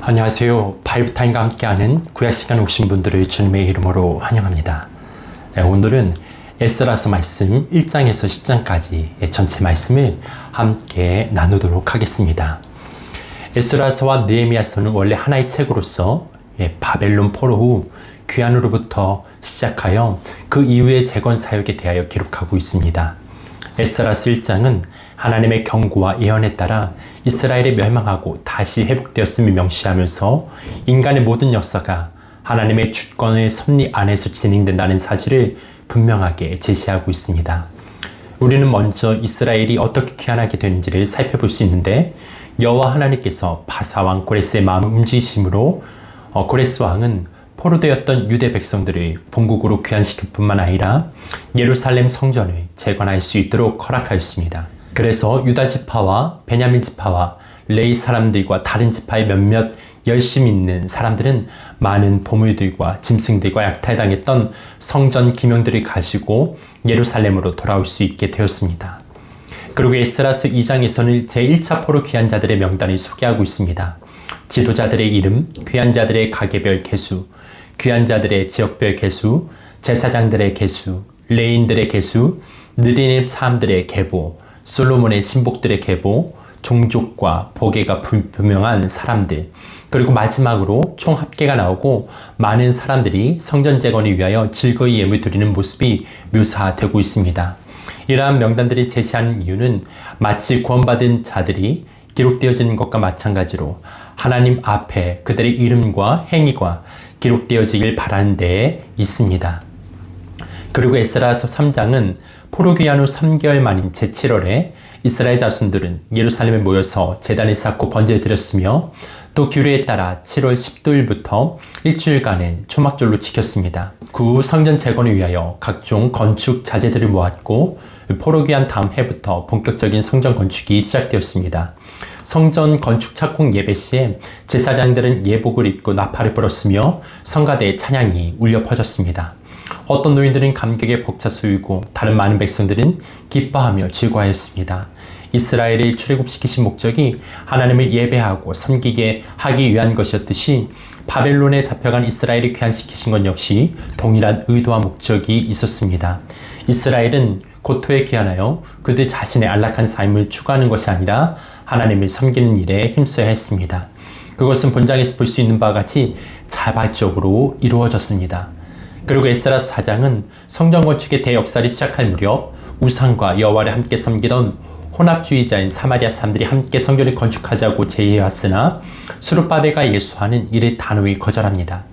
안녕하세요. 바이브타임과 함께하는 구약시간 오신 분들을 주님의 이름으로 환영합니다. 오늘은 에스라서 말씀 1장에서 10장까지 전체 말씀을 함께 나누도록 하겠습니다. 에스라서와 느헤미야서는 원래 하나의 책으로서 바벨론 포로 후 귀환으로부터 시작하여 그 이후의 재건 사역에 대하여 기록하고 있습니다. 에스라서 1장은 하나님의 경고와 예언에 따라 이스라엘이 멸망하고 다시 회복되었음을 명시하면서 인간의 모든 역사가 하나님의 주권의 섭리 안에서 진행된다는 사실을 분명하게 제시하고 있습니다. 우리는 먼저 이스라엘이 어떻게 귀환하게 되는지를 살펴볼 수 있는데, 여호와 하나님께서 바사왕 고레스의 마음을 움직이심으로 고레스 왕은 포로되었던 유대 백성들을 본국으로 귀환시킬 뿐만 아니라 예루살렘 성전을 재건할 수 있도록 허락하였습니다. 그래서 유다 지파와 베냐민 지파와 레위 사람들과 다른 지파의 몇몇 열심히 있는 사람들은 많은 보물들과 짐승들과 약탈당했던 성전 기명들을 가지고 예루살렘으로 돌아올 수 있게 되었습니다. 그리고 에스라서 2장에서는 제1차 포로 귀환자들의 명단을 소개하고 있습니다. 지도자들의 이름, 귀환자들의 가게별 개수, 귀환자들의 지역별 개수, 제사장들의 개수, 레인들의 개수, 느리는 사람들의 계보, 솔로몬의 신복들의 계보, 종족과 보계가 불분명한 사람들, 그리고 마지막으로 총 합계가 나오고 많은 사람들이 성전 재건을 위하여 즐거이 예물 드리는 모습이 묘사되고 있습니다. 이러한 명단들이 제시하는 이유는 마치 구원받은 자들이 기록되어지는 것과 마찬가지로 하나님 앞에 그들의 이름과 행위가 기록되어지길 바라는 데에 있습니다. 그리고 에스라서 3장은 포로 귀환 후 3개월 만인 제7월에 이스라엘 자손들은 예루살렘에 모여서 제단을 쌓고 번제를 드렸으며, 또 규례에 따라 7월 10도일부터 일주일간을 초막절로 지켰습니다. 그 후 성전 재건을 위하여 각종 건축 자재들을 모았고, 포로 귀환 다음 해부터 본격적인 성전 건축이 시작되었습니다. 성전 건축 착공 예배 시에 제사장들은 예복을 입고 나팔을 불었으며 성가대의 찬양이 울려 퍼졌습니다. 어떤 노인들은 감격에 벅차소이고 다른 많은 백성들은 기뻐하며 즐거워했습니다. 이스라엘을 출애굽시키신 목적이 하나님을 예배하고 섬기게 하기 위한 것이었듯이, 바벨론에 잡혀간 이스라엘을 귀환시키신 것 역시 동일한 의도와 목적이 있었습니다. 이스라엘은 고토에 귀환하여 그들 자신의 안락한 삶을 추구하는 것이 아니라 하나님을 섬기는 일에 힘써야 했습니다. 그것은 본장에서 볼 수 있는 바와 같이 자발적으로 이루어졌습니다. 그리고 에스라서 4장은 성전 건축의 대역사를 시작할 무렵 우상과 여호와를 함께 섬기던 혼합주의자인 사마리아 사람들이 함께 성전을 건축하자고 제의해왔으나 스룹바벨과 예수아는 이를 단호히 거절합니다.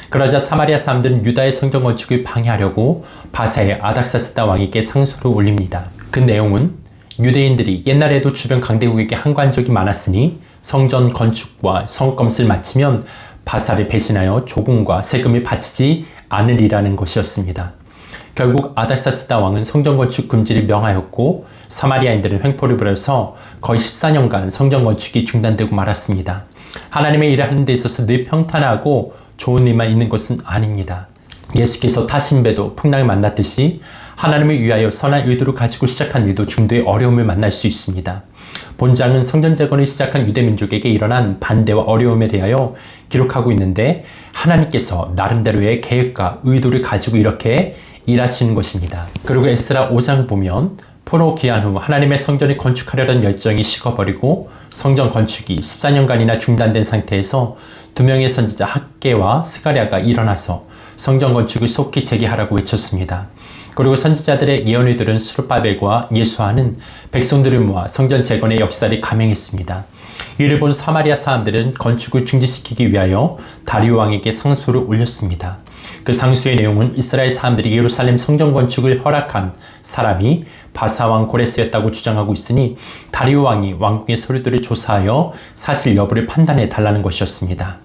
그러자 사마리아 사람들은 유다의 성전 건축을 방해하려고 바사의 아닥사스다 왕에게 상소를 올립니다. 그 내용은 유대인들이 옛날에도 주변 강대국에게 항거한 적이 많았으니 성전 건축과 성검을 마치면 바사를 배신하여 조공과 세금을 바치지 않으리라는 것이었습니다. 결국 아닥사스다 왕은 성전 건축 금지를 명하였고, 사마리아인들은 횡포를 부려서 거의 14년간 성전 건축이 중단되고 말았습니다. 하나님의 일을 하는 데 있어서 늘 평탄하고 좋은 일만 있는 것은 아닙니다. 예수께서 타신 배도 풍랑을 만났듯이 하나님을 위하여 선한 의도를 가지고 시작한 일도 중도의 어려움을 만날 수 있습니다. 본장은 성전 재건을 시작한 유대 민족에게 일어난 반대와 어려움에 대하여 기록하고 있는데, 하나님께서 나름대로의 계획과 의도를 가지고 이렇게 일하시는 것입니다. 그리고 에스라 5장을 보면 포로 귀환 후 하나님의 성전을 건축하려던 열정이 식어버리고 성전 건축이 14년간이나 중단된 상태에서 2명의 선지자 학개와 스가랴가 일어나서 성전 건축을 속히 재개하라고 외쳤습니다. 그리고 선지자들의 예언을 들은 스룹바벨과 예수아는 백성들을 모아 성전 재건의 역사를 감행했습니다. 이를 본 사마리아 사람들은 건축을 중지시키기 위하여 다리오 왕에게 상소를 올렸습니다. 그 상소의 내용은 이스라엘 사람들이 예루살렘 성전 건축을 허락한 사람이 바사왕 고레스였다고 주장하고 있으니, 다리오 왕이 왕궁의 서류들을 조사하여 사실 여부를 판단해 달라는 것이었습니다.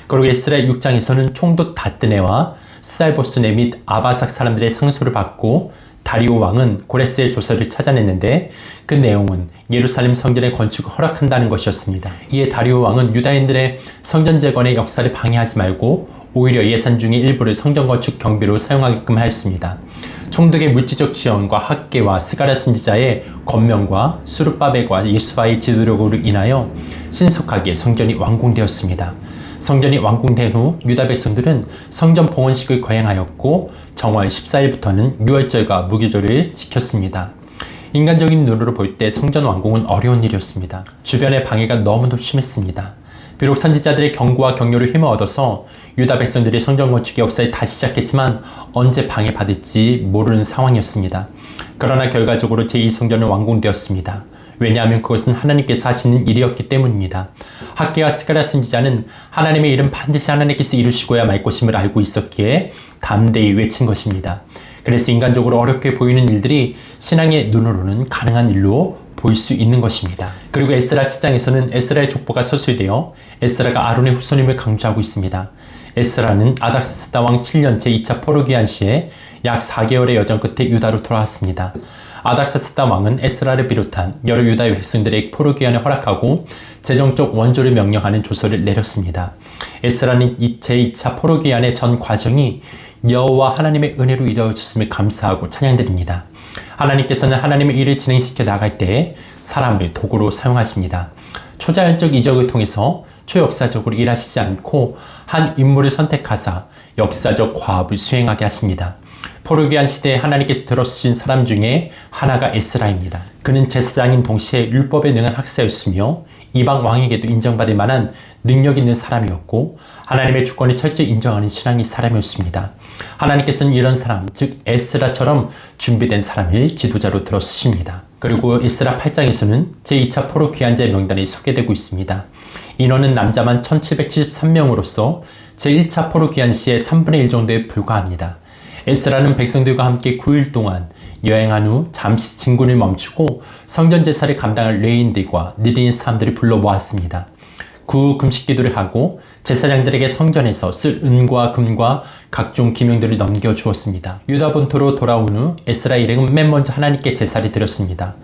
그리고 에스라 6장에서는 총독 다뜨네와 스달보스네 및 아바삭 사람들의 상소를 받고 다리오 왕은 고레스의 조서를 찾아냈는데, 그 내용은 예루살렘 성전의 건축을 허락한다는 것이었습니다. 이에 다리오 왕은 유다인들의 성전 재건의 역사를 방해하지 말고 오히려 예산 중의 일부를 성전 건축 경비로 사용하게끔 하였습니다. 총독의 물질적 지원과 학계와 스가랴 선지자의 권면과 수룹바벨과 예수아의 지도력으로 인하여 신속하게 성전이 완공되었습니다. 성전이 완공된 후 유다 백성들은 성전 봉헌식을 거행하였고 정월 14일부터는 유월절과 무교절을 지켰습니다. 인간적인 눈으로 볼 때 성전 완공은 어려운 일이었습니다. 주변의 방해가 너무도 심했습니다. 비록 선지자들의 경고와 격려를 힘을 얻어서 유다 백성들이 성전 건축의 역사에 다시 시작했지만 언제 방해받을지 모르는 상황이었습니다. 그러나 결과적으로 제2성전은 완공되었습니다. 왜냐하면 그것은 하나님께서 하시는 일이었기 때문입니다. 학개와 스가랴 선지자는 하나님의 일은 반드시 하나님께서 이루시고야 말 것임을 알고 있었기에 담대히 외친 것입니다. 그래서 인간적으로 어렵게 보이는 일들이 신앙의 눈으로는 가능한 일로 보일 수 있는 것입니다. 그리고 에스라 7장에서는 에스라의 족보가 서술되어 에스라가 아론의 후손임을 강조하고 있습니다. 에스라는 아닥사스다 왕 7년 제2차 포로기한 시에 약 4개월의 여정 끝에 유다로 돌아왔습니다. 아닥사스다 왕은 에스라를 비롯한 여러 유다의 백성들의 포로기한을 허락하고 재정적 원조를 명령하는 조서를 내렸습니다. 에스라는 제2차 포로기한의 전 과정이 여호와 하나님의 은혜로 이루어졌음을 감사하고 찬양드립니다. 하나님께서는 하나님의 일을 진행시켜 나갈 때 사람을 도구로 사용하십니다. 초자연적 이적을 통해서 초역사적으로 일하시지 않고 한 인물을 선택하사 역사적 과업을 수행하게 하십니다. 포로기한 시대에 하나님께서 들어쓰신 사람 중에 하나가 에스라입니다. 그는 제사장인 동시에 율법에 능한 학사였으며 이방 왕에게도 인정받을 만한 능력 있는 사람이었고 하나님의 주권을 철저히 인정하는 신앙의 사람이었습니다. 하나님께서는 이런 사람, 즉 에스라처럼 준비된 사람을 지도자로 들어쓰십니다. 그리고 에스라 8장에서는 제2차 포로 귀환자의 명단이 소개되고 있습니다. 인원은 남자만 1773명으로서 제1차 포로 귀환 시의 3분의 1 정도에 불과합니다. 에스라는 백성들과 함께 9일 동안 여행한 후 잠시 진군을 멈추고 성전 제사를 감당할 레위인들과 느린 사람들을 불러 모았습니다. 그 후 금식 기도를 하고 제사장들에게 성전에서 쓸 은과 금과 각종 기명들을 넘겨주었습니다. 유다 본토로 돌아온 후 에스라 일행은 맨 먼저 하나님께 제사를 드렸습니다.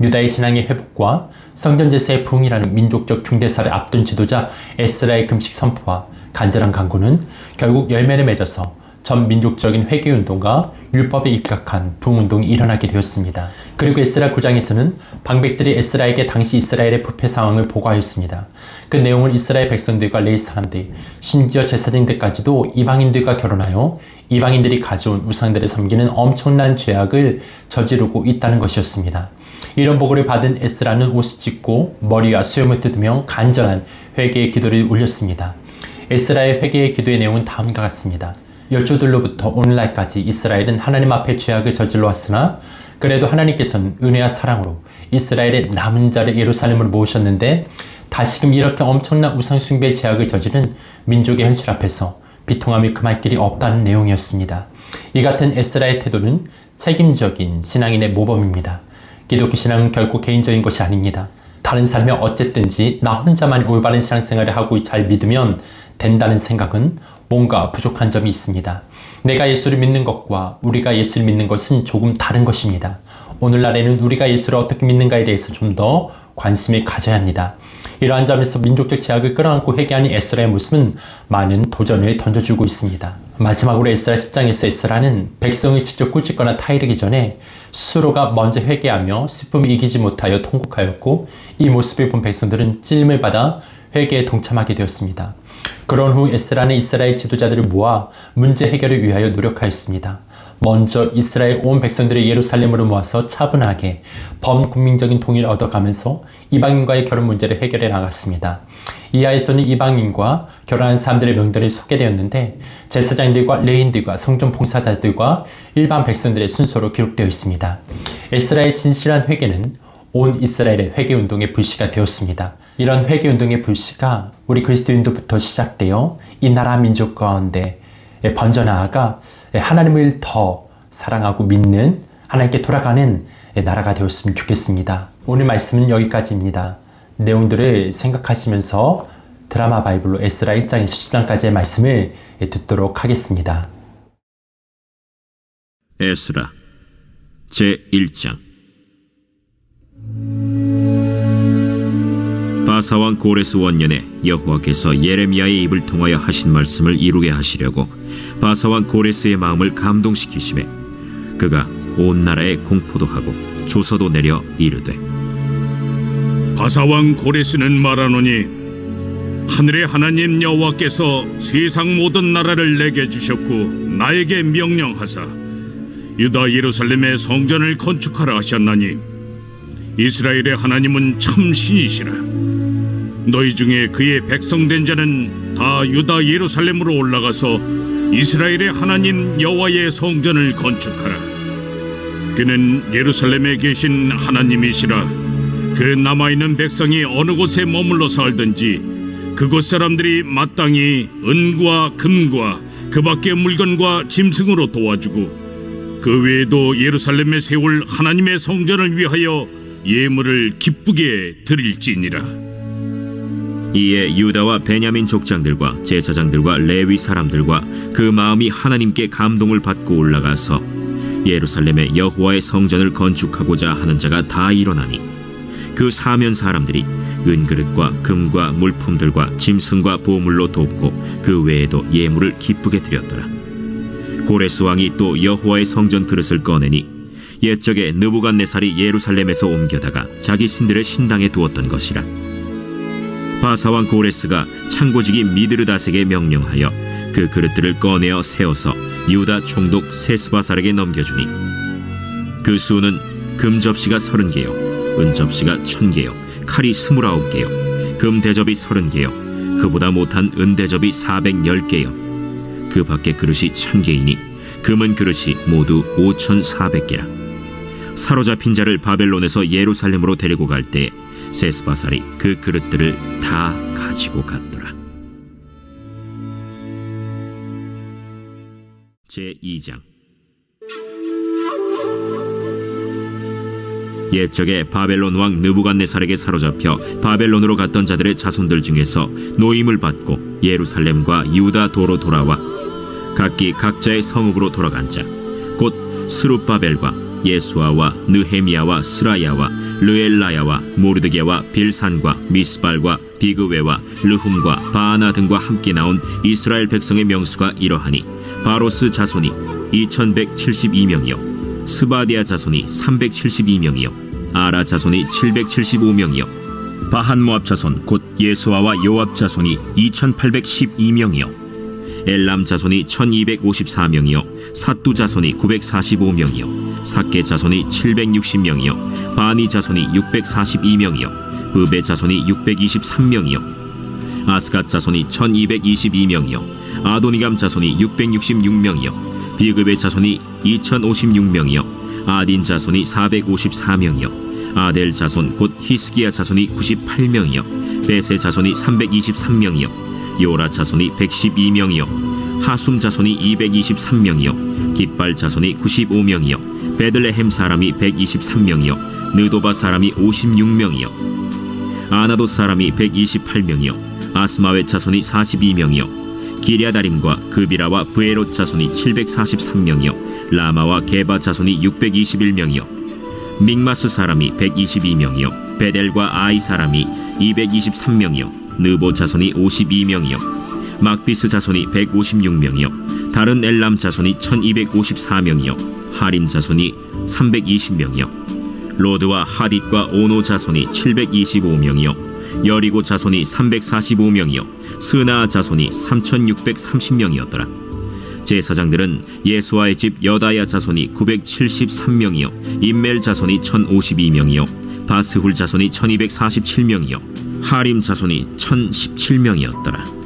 유다의 신앙의 회복과 성전 제사의 부흥이라는 민족적 중대사를 앞둔 지도자 에스라의 금식 선포와 간절한 간구는 결국 열매를 맺어서 전 민족적인 회개운동과 율법에 입각한 부흥운동이 일어나게 되었습니다. 그리고 에스라 9장에서는 방백들이 에스라에게 당시 이스라엘의 부패 상황을 보고하였습니다. 그 내용은 이스라엘 백성들과 레위 사람들, 심지어 제사장들까지도 이방인들과 결혼하여 이방인들이 가져온 우상들을 섬기는 엄청난 죄악을 저지르고 있다는 것이었습니다. 이런 보고를 받은 에스라는 옷을 찢고 머리와 수염을 뜯으며 간절한 회개의 기도를 올렸습니다. 에스라의 회개의 기도의 내용은 다음과 같습니다. 열조들로부터 오늘날까지 이스라엘은 하나님 앞에 죄악을 저질러 왔으나 그래도 하나님께서는 은혜와 사랑으로 이스라엘의 남은 자를 예루살렘으로 모으셨는데 다시금 이렇게 엄청난 우상숭배의 죄악을 저지른 민족의 현실 앞에서 비통함이 금할 길이 없다는 내용이었습니다. 이 같은 에스라의 태도는 책임적인 신앙인의 모범입니다. 기독교 신앙은 결코 개인적인 것이 아닙니다. 다른 사람이 어쨌든지 나 혼자만이 올바른 신앙생활을 하고 잘 믿으면 된다는 생각은 뭔가 부족한 점이 있습니다. 내가 예수를 믿는 것과 우리가 예수를 믿는 것은 조금 다른 것입니다. 오늘날에는 우리가 예수를 어떻게 믿는가에 대해서 좀 더 관심을 가져야 합니다. 이러한 점에서 민족적 제약을 끌어안고 회개하는 에스라의 모습은 많은 도전을 던져주고 있습니다. 마지막으로 에스라 10장에서 에스라는 백성을 직접 꾸짖거나 타이르기 전에 스스로가 먼저 회개하며 슬픔을 이기지 못하여 통곡하였고 이 모습을 본 백성들은 찔림을 받아 회개에 동참하게 되었습니다. 그런 후 에스라는 이스라엘 지도자들을 모아 문제 해결을 위하여 노력하였습니다. 먼저 이스라엘 온 백성들을 예루살렘으로 모아서 차분하게 범국민적인 통일을 얻어가면서 이방인과의 결혼 문제를 해결해 나갔습니다. 이하에서는 이방인과 결혼한 사람들의 명단이 소개되었는데 제사장들과 레위인들과 성전 봉사자들과 일반 백성들의 순서로 기록되어 있습니다. 에스라의 진실한 회개는 온 이스라엘의 회개운동의 불씨가 되었습니다. 이런 회개운동의 불씨가 우리 그리스도인들부터 시작되어 이 나라 민족 가운데 번져나아가 하나님을 더 사랑하고 믿는 하나님께 돌아가는 나라가 되었으면 좋겠습니다. 오늘 말씀은 여기까지입니다. 내용들을 생각하시면서 드라마 바이블로 에스라 1장에서 10장까지의 말씀을 듣도록 하겠습니다. 에스라 제1장. 바사왕 고레스 원년에 여호와께서 예레미야의 입을 통하여 하신 말씀을 이루게 하시려고 바사왕 고레스의 마음을 감동시키심에 그가 온 나라에 공포도 하고 조서도 내려 이르되 바사왕 고레스는 말하노니 하늘의 하나님 여호와께서 세상 모든 나라를 내게 주셨고 나에게 명령하사 유다 예루살렘의 성전을 건축하라 하셨나니 이스라엘의 하나님은 참 신이시라. 너희 중에 그의 백성된 자는 다 유다 예루살렘으로 올라가서 이스라엘의 하나님 여호와의 성전을 건축하라. 그는 예루살렘에 계신 하나님이시라. 그 남아있는 백성이 어느 곳에 머물러 살든지 그곳 사람들이 마땅히 은과 금과 그 밖의 물건과 짐승으로 도와주고 그 외에도 예루살렘에 세울 하나님의 성전을 위하여 예물을 기쁘게 드릴지니라. 이에 유다와 베냐민 족장들과 제사장들과 레위 사람들과 그 마음이 하나님께 감동을 받고 올라가서 예루살렘에 여호와의 성전을 건축하고자 하는 자가 다 일어나니 그 사면 사람들이 은그릇과 금과 물품들과 짐승과 보물로 돕고 그 외에도 예물을 기쁘게 드렸더라. 고레스 왕이 또 여호와의 성전 그릇을 꺼내니 옛적에 느부갓네살이 예루살렘에서 옮겨다가 자기 신들의 신당에 두었던 것이라. 바사왕 고레스가 창고지기 미드르다색에 명령하여 그 그릇들을 꺼내어 세워서 유다 총독 세스바살에게 넘겨주니 그 수는 금 접시가 30개요 은 접시가 1000개요 칼이 29개요 금 대접이 30개요 그보다 못한 은 대접이 410개요 그 밖의 그릇이 1000개이니 금은 그릇이 모두 5400개라. 사로잡힌 자를 바벨론에서 예루살렘으로 데리고 갈 때 세스바살이 그 그릇들을 다 가지고 갔더라. 제2장. 옛적에 바벨론 왕 느부갓네살에게 사로잡혀 바벨론으로 갔던 자들의 자손들 중에서 노임을 받고 예루살렘과 유다 도로 돌아와 각기 각자의 성읍으로 돌아간 자 곧 스룹바벨과 예수아와 느헤미야와 스라야와 르엘라야와 모르드게와 빌산과 미스발과 비그웨와 르훔과 바아나 등과 함께 나온 이스라엘 백성의 명수가 이러하니 바로스 자손이 2172명이요 스바디아 자손이 372명이요 아라 자손이 775명이요 바한모압 자손 곧 예수아와 요압 자손이 2812명이요 엘람 자손이 1254명이요 삿두 자손이 945명이요 삭게 자손이 760명이요 바니 자손이 642명이요 브베 자손이 623명이요 아스갓 자손이 1222명이요 아도니감 자손이 666명이요 비그베 자손이 2056명이요 아딘 자손이 454명이요 아델 자손 곧 히스기야 자손이 98명이요 베세 자손이 323명이요 요라 자손이 112명이요 하숨 자손이 223명이요 깃발 자손이 95명이요 베들레헴 사람이 123명이요 느도바 사람이 56명이요 아나도 사람이 128명이요 아스마웨 자손이 42명이요 기랴다림과 그비라와 브에롯 자손이 743명이요 라마와 게바 자손이 621명이요 믹마스 사람이 122명이요 베델과 아이 사람이 223명이요 느보 자손이 52명이요 막비스 자손이 156명이요 다른 엘람 자손이 1254명이요 하림 자손이 320명이요 로드와 하딧과 오노 자손이 725명이요 여리고 자손이 345명이요 스나 자손이 3630명이었더라. 제사장들은 예수아의 집 여다야 자손이 973명이요 임멜 자손이 1052명이요 바스훌 자손이 1247명이요 하림 자손이 1017명이었더라.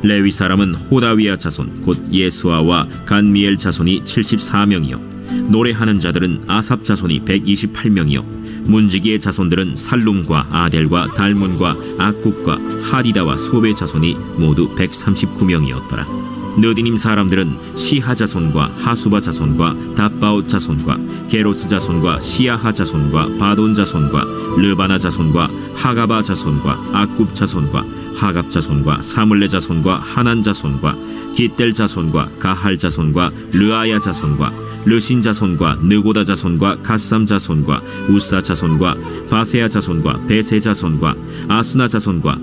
레위 사람은 호다위아 자손 곧 예수아와 간미엘 자손이 74명이요 노래하는 자들은 아삽 자손이 128명이요 문지기의 자손들은 살룸과 아델과 달문과 악국과 하디다와 소베 자손이 모두 139명이었더라. 느디님 사람들은 시하 자손과 하수바 자손과 답바옷 자손과 게로스 자손과 시야하 자손과 바돈 자손과 르바나 자손과 하가바 자손과 악굽 자손과 하갑 자손과 사물레 자손과 하난 자손과 기델 자손과 가할 자손과 르아야 자손과 르신 자손과 느고다 자손과 가삼 자손과 우사 자손과 바세야 자손과 베세 자손과 아스나 자손과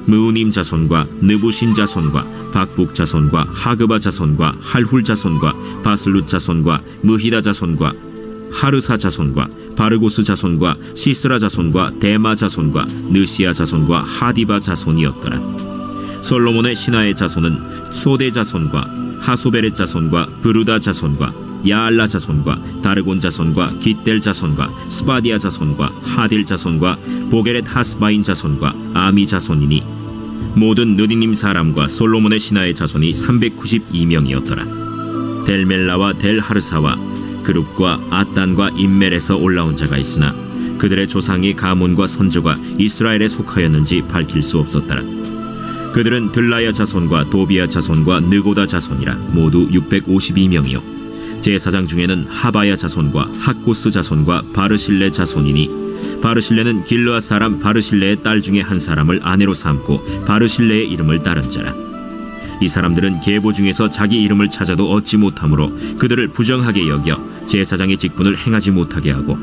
무우님 자손과 느부신 자손과 박북 자손과 하그바 자손과 할훌 자손과 바슬룻 자손과 무히다 자손과 하르사 자손과 바르고스 자손과 시스라 자손과 데마 자손과 느시아 자손과 하디바 자손이었더라. 솔로몬의 신하의 자손은 소대 자손과 하소베렛 자손과 브루다 자손과 야알라 자손과 다르곤 자손과 깃델 자손과 스바디아 자손과 하딜 자손과 보게렛 하스바인 자손과 아미 자손이니 모든 느디님 사람과 솔로몬의 신하의 자손이 392명이었더라. 델멜라와 델하르사와 그룹과 아단과 임멜에서 올라온 자가 있으나 그들의 조상이 가문과 선조가 이스라엘에 속하였는지 밝힐 수 없었더라. 그들은 들라야 자손과 도비야 자손과 느고다 자손이라 모두 652명이요 제사장 중에는 하바야 자손과 학고스 자손과 바르실레 자손이니 바르실레는 길르앗 사람 바르실레의 딸 중에 한 사람을 아내로 삼고 바르실레의 이름을 따른 자라. 이 사람들은 계보 중에서 자기 이름을 찾아도 얻지 못하므로 그들을 부정하게 여겨 제사장의 직분을 행하지 못하게 하고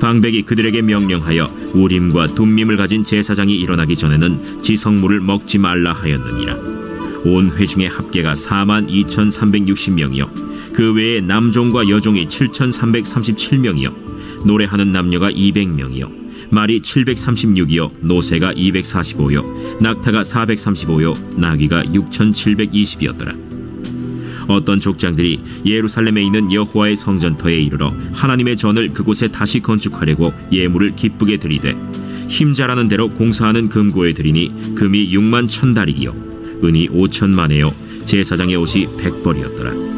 방백이 그들에게 명령하여 우림과 둠밈을 가진 제사장이 일어나기 전에는 지성물을 먹지 말라 하였느니라. 온 회중의 합계가 42,360명이요 그 외에 남종과 여종이 7,337명이요 노래하는 남녀가 200명이요 말이 736이요 노새가 245요 낙타가 435요 나귀가 6,720이었더라. 어떤 족장들이 예루살렘에 있는 여호와의 성전터에 이르러 하나님의 전을 그곳에 다시 건축하려고 예물을 기쁘게 드리되 힘자라는 대로 공사하는 금고에 드리니 금이 6만 1,000다리기요 은이 5,000만에요 제사장의 옷이 100벌이었더라.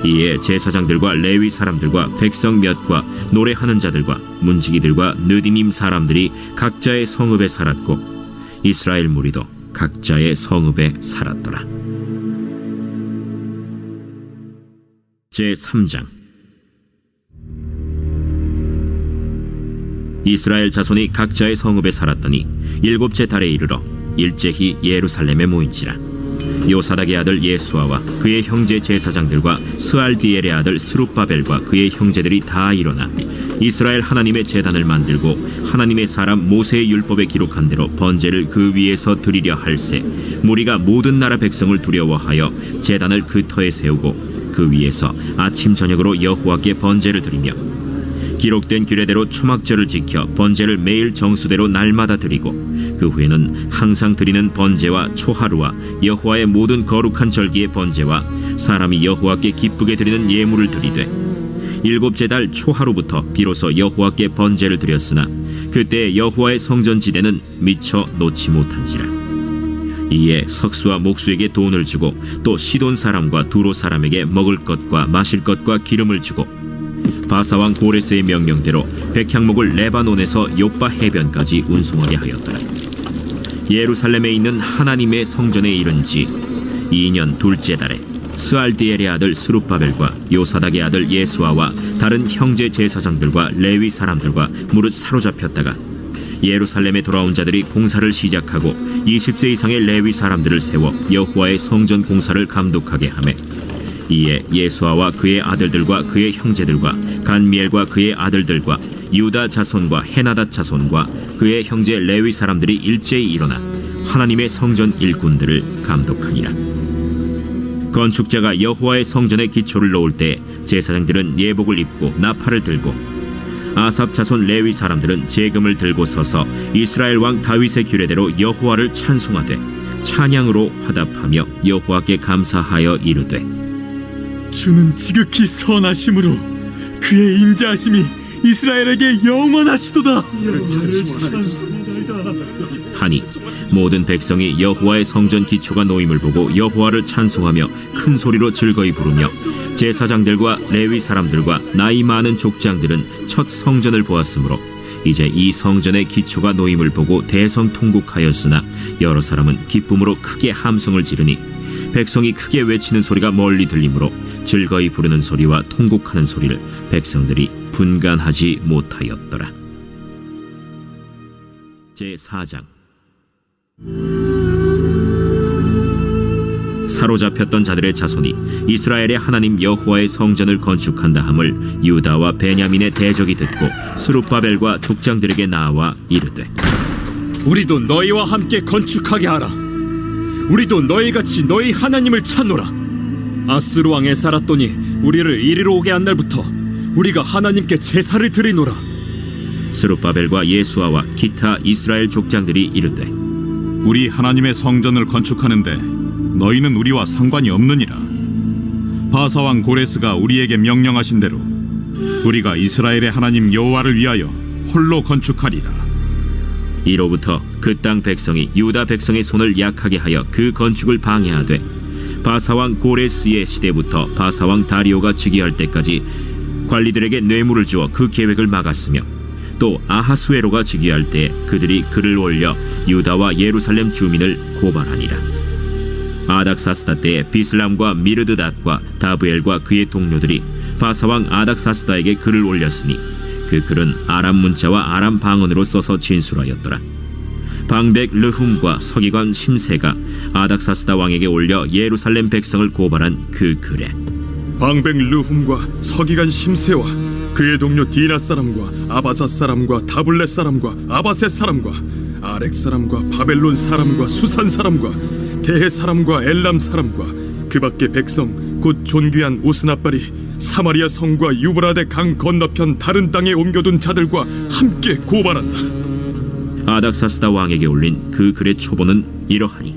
이에 제사장들과 레위 사람들과 백성 몇과 노래하는 자들과 문지기들과 느디님 사람들이 각자의 성읍에 살았고 이스라엘 무리도 각자의 성읍에 살았더라. 제3장. 이스라엘 자손이 각자의 성읍에 살았더니 7째 달에 이르러 일제히 예루살렘에 모인지라. 요사닥의 아들 예수아와 그의 형제 제사장들과 스알디엘의 아들 스룹바벨과 그의 형제들이 다 일어나 이스라엘 하나님의 제단을 만들고 하나님의 사람 모세의 율법에 기록한 대로 번제를 그 위에서 드리려 할세 무리가 모든 나라 백성을 두려워하여 제단을 그 터에 세우고 그 위에서 아침 저녁으로 여호와께 번제를 드리며 기록된 규례대로 초막절을 지켜 번제를 매일 정수대로 날마다 드리고 그 후에는 항상 드리는 번제와 초하루와 여호와의 모든 거룩한 절기의 번제와 사람이 여호와께 기쁘게 드리는 예물을 드리되 7째 달 초하루부터 비로소 여호와께 번제를 드렸으나 그때 여호와의 성전지대는 미처 놓지 못한지라. 이에 석수와 목수에게 돈을 주고 또 시돈 사람과 두로 사람에게 먹을 것과 마실 것과 기름을 주고 바사왕 고레스의 명령대로 백향목을 레바논에서 요빠 해변까지 운송하게 하였더라. 예루살렘에 있는 하나님의 성전에 이른 지 2년 둘째 달에 스알디엘의 아들 스룹바벨과 요사닥의 아들 예수아와 다른 형제 제사장들과 레위 사람들과 무릇 사로잡혔다가 예루살렘에 돌아온 자들이 공사를 시작하고 20세 이상의 레위 사람들을 세워 여호와의 성전 공사를 감독하게 하매 이에 예수아와 그의 아들들과 그의 형제들과 간미엘과 그의 아들들과 유다 자손과 헤나닷 자손과 그의 형제 레위 사람들이 일제히 일어나 하나님의 성전 일꾼들을 감독하니라. 건축자가 여호와의 성전에 기초를 놓을 때 제사장들은 예복을 입고 나팔을 들고 아삽 자손 레위 사람들은 제금을 들고 서서 이스라엘 왕 다윗의 규례대로 여호와를 찬송하되 찬양으로 화답하며 여호와께 감사하여 이르되 주는 지극히 선하심으로 그의 인자하심이 이스라엘에게 영원하시도다. 하니 모든 백성이 여호와의 성전 기초가 놓임을 보고 여호와를 찬송하며 큰 소리로 즐거이 부르며 제사장들과 레위 사람들과 나이 많은 족장들은 첫 성전을 보았으므로 이제 이 성전의 기초가 놓임을 보고 대성통곡하였으나 여러 사람은 기쁨으로 크게 함성을 지르니 백성이 크게 외치는 소리가 멀리 들리므로 즐거이 부르는 소리와 통곡하는 소리를 백성들이 분간하지 못하였더라. 제4장. 사로잡혔던 자들의 자손이 이스라엘의 하나님 여호와의 성전을 건축한다 함을 유다와 베냐민의 대적이 듣고 스룹바벨과 족장들에게 나와 이르되 우리도 너희와 함께 건축하게 하라. 우리도 너희같이 너희 하나님을 찾노라. 아스루 왕 에사라돈이 우리를 이리로 오게 한 날부터 우리가 하나님께 제사를 드리노라. 스룹바벨과 예수아와 기타 이스라엘 족장들이 이르되 우리 하나님의 성전을 건축하는데 너희는 우리와 상관이 없느니라. 바사왕 고레스가 우리에게 명령하신 대로 우리가 이스라엘의 하나님 여호와를 위하여 홀로 건축하리라. 이로부터 그 땅 백성이 유다 백성의 손을 약하게 하여 그 건축을 방해하되 바사왕 고레스의 시대부터 바사왕 다리오가 즉위할 때까지 관리들에게 뇌물을 주어 그 계획을 막았으며 또 아하수에로가 즉위할 때 그들이 글을 올려 유다와 예루살렘 주민을 고발하니라. 아닥사스다 때에 비슬람과 미르드닷과 다브엘과 그의 동료들이 바사왕 아닥사스다에게 글을 올렸으니 그 글은 아람 문자와 아람 방언으로 써서 진술하였더라. 방백 르훔과 서기관 심세가 아닥사스다 왕에게 올려 예루살렘 백성을 고발한 그 글에 방백 르훔과 서기관 심세와 그의 동료 디나 사람과 아바사 사람과 다블렛 사람과 아바셋 사람과 아렉 사람과 바벨론 사람과 수산 사람과 대해 사람과 엘람 사람과 그 밖의 백성 곧 존귀한 오스나발이 사마리아 성과 유브라데 강 건너편 다른 땅에 옮겨둔 자들과 함께 고발한다. 아닥사스다 왕에게 올린 그 글의 초본은 이러하니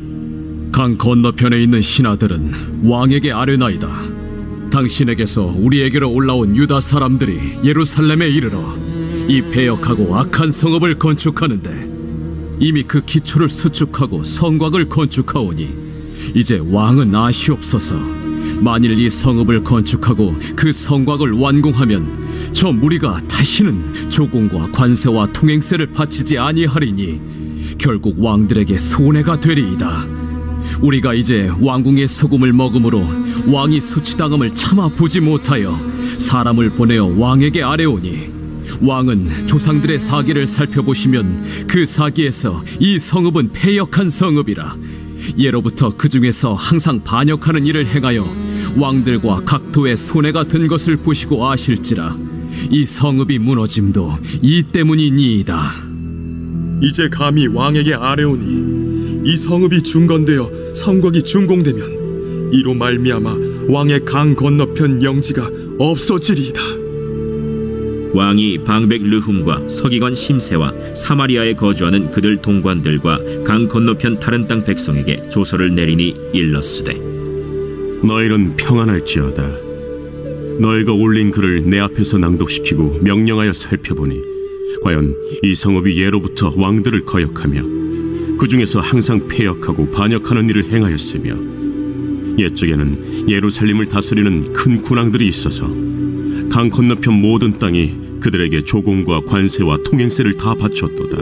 강 건너편에 있는 신하들은 왕에게 아뢰나이다. 당신에게서 우리에게로 올라온 유다 사람들이 예루살렘에 이르러 이 패역하고 악한 성읍을 건축하는데 이미 그 기초를 수축하고 성곽을 건축하오니 이제 왕은 아시옵소서. 만일 이 성읍을 건축하고 그 성곽을 완공하면 저 무리가 다시는 조공과 관세와 통행세를 바치지 아니하리니 결국 왕들에게 손해가 되리이다. 우리가 이제 왕궁의 소금을 먹음으로 왕이 수치당함을 참아 보지 못하여 사람을 보내어 왕에게 아뢰오니 왕은 조상들의 사기를 살펴보시면 그 사기에서 이 성읍은 패역한 성읍이라. 예로부터 그 중에서 항상 반역하는 일을 행하여 왕들과 각도의 손해가 된 것을 보시고 아실지라. 이 성읍이 무너짐도 이 때문이니이다. 이제 감히 왕에게 아뢰오니 이 성읍이 중건되어 성곽이 준공되면 이로 말미암아 왕의 강 건너편 영지가 없어지리이다. 왕이 방백 르훔과 서기관 심세와 사마리아에 거주하는 그들 동관들과 강 건너편 다른 땅 백성에게 조서를 내리니 일렀으되 너희는 평안할지어다. 너희가 올린 글을 내 앞에서 낭독시키고 명령하여 살펴보니 과연 이 성읍이 예로부터 왕들을 거역하며 그 중에서 항상 패역하고 반역하는 일을 행하였으며 옛적에는 예루살렘을 다스리는 큰 군왕들이 있어서 강 건너편 모든 땅이 그들에게 조공과 관세와 통행세를 다 바쳤도다.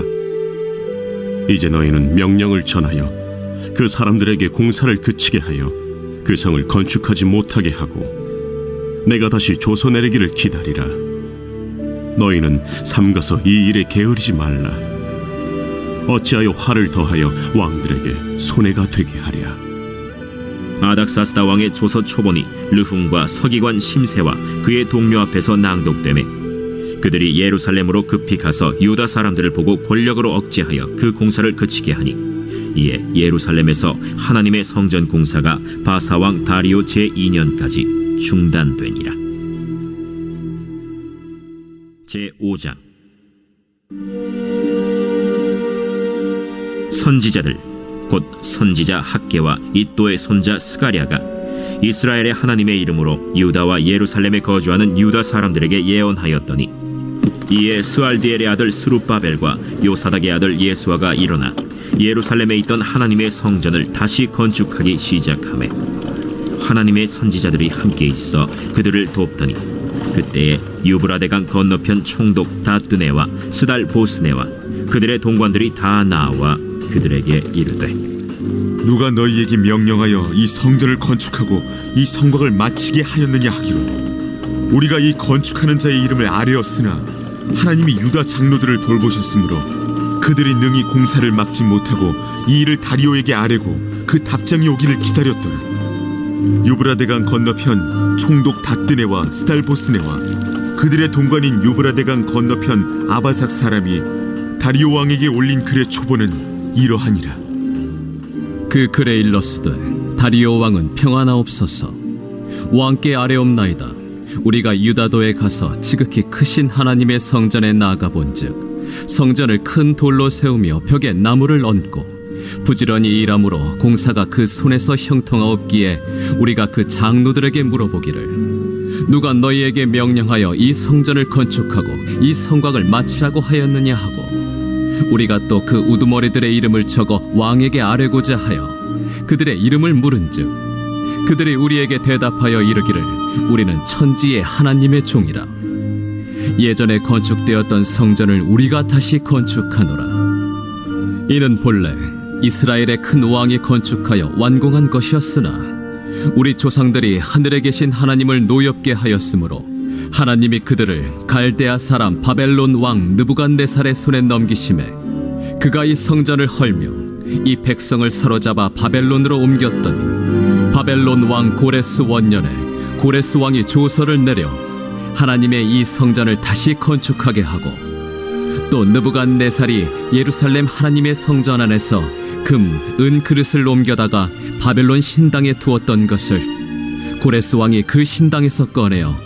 이제 너희는 명령을 전하여 그 사람들에게 공사를 그치게 하여 그 성을 건축하지 못하게 하고 내가 다시 조서 내리기를 기다리라. 너희는 삼가서 이 일에 게으르지 말라. 어찌하여 화를 더하여 왕들에게 손해가 되게 하랴. 아닥사스다 왕의 조서 초본이 르훔과 서기관 심세와 그의 동료 앞에서 낭독되매 그들이 예루살렘으로 급히 가서 유다 사람들을 보고 권력으로 억제하여 그 공사를 그치게 하니 이에 예루살렘에서 하나님의 성전 공사가 바사왕 다리오 제2년까지 중단되니라. 제5장 선지자들 곧 선지자 학개와 이또의 손자 스가랴가 이스라엘의 하나님의 이름으로 유다와 예루살렘에 거주하는 유다 사람들에게 예언하였더니 이에 스알디엘의 아들 스룹바벨과 요사닥의 아들 예수아가 일어나 예루살렘에 있던 하나님의 성전을 다시 건축하기 시작하매 하나님의 선지자들이 함께 있어 그들을 돕더니 그때에 유브라데강 건너편 총독 다뜨네와 스달 보스네와 그들의 동관들이 다 나와 그들에게 이르되 누가 너희에게 명령하여 이 성전을 건축하고 이 성곽을 마치게 하였느냐 하기로 우리가 이 건축하는 자의 이름을 아뢰었으나 하나님이 유다 장로들을 돌보셨으므로 그들이 능히 공사를 막지 못하고 이 일을 다리오에게 아뢰고 그 답장이 오기를 기다렸더라. 유브라데강 건너편 총독 다뜨네와 스달보스네와 그들의 동관인 유브라데강 건너편 아바삭 사람이 다리오 왕에게 올린 글의 초본은 이러하니라. 그 글에 일렀으되 다리오 왕은 평안하옵소서. 왕께 아뢰옵나이다. 우리가 유다도에 가서 지극히 크신 하나님의 성전에 나아가 본즉 성전을 큰 돌로 세우며 벽에 나무를 얹고 부지런히 일함으로 공사가 그 손에서 형통하옵기에 우리가 그 장로들에게 물어보기를 누가 너희에게 명령하여 이 성전을 건축하고 이 성곽을 마치라고 하였느냐 하고 우리가 또 그 우두머리들의 이름을 적어 왕에게 아뢰고자 하여 그들의 이름을 물은즉 그들이 우리에게 대답하여 이르기를 우리는 천지의 하나님의 종이라. 예전에 건축되었던 성전을 우리가 다시 건축하노라. 이는 본래 이스라엘의 큰 왕이 건축하여 완공한 것이었으나 우리 조상들이 하늘에 계신 하나님을 노엽게 하였으므로 하나님이 그들을 갈대아 사람 바벨론 왕 느부갓네살의 손에 넘기심에 그가 이 성전을 헐며 이 백성을 사로잡아 바벨론으로 옮겼더니 바벨론 왕 고레스 원년에 고레스 왕이 조서를 내려 하나님의 이 성전을 다시 건축하게 하고 또 느부갓네살이 예루살렘 하나님의 성전 안에서 금, 은 그릇을 옮겨다가 바벨론 신당에 두었던 것을 고레스 왕이 그 신당에서 꺼내어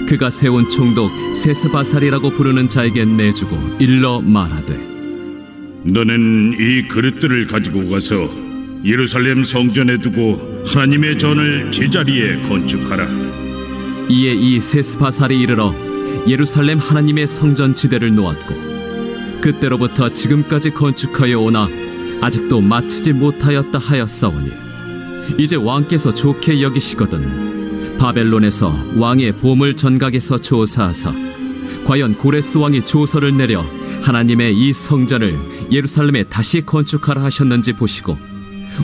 그가 세운 총독 세스바살이라고 부르는 자에게 내주고 일러 말하되 너는 이 그릇들을 가지고 가서 예루살렘 성전에 두고 하나님의 전을 제자리에 건축하라. 이에 이 세스바살이 이르러 예루살렘 하나님의 성전 지대를 놓았고 그때로부터 지금까지 건축하여 오나 아직도 마치지 못하였다 하였사오니 이제 왕께서 좋게 여기시거든 바벨론에서 왕의 보물 전각에서 조사하사 과연 고레스 왕이 조서를 내려 하나님의 이 성전을 예루살렘에 다시 건축하라 하셨는지 보시고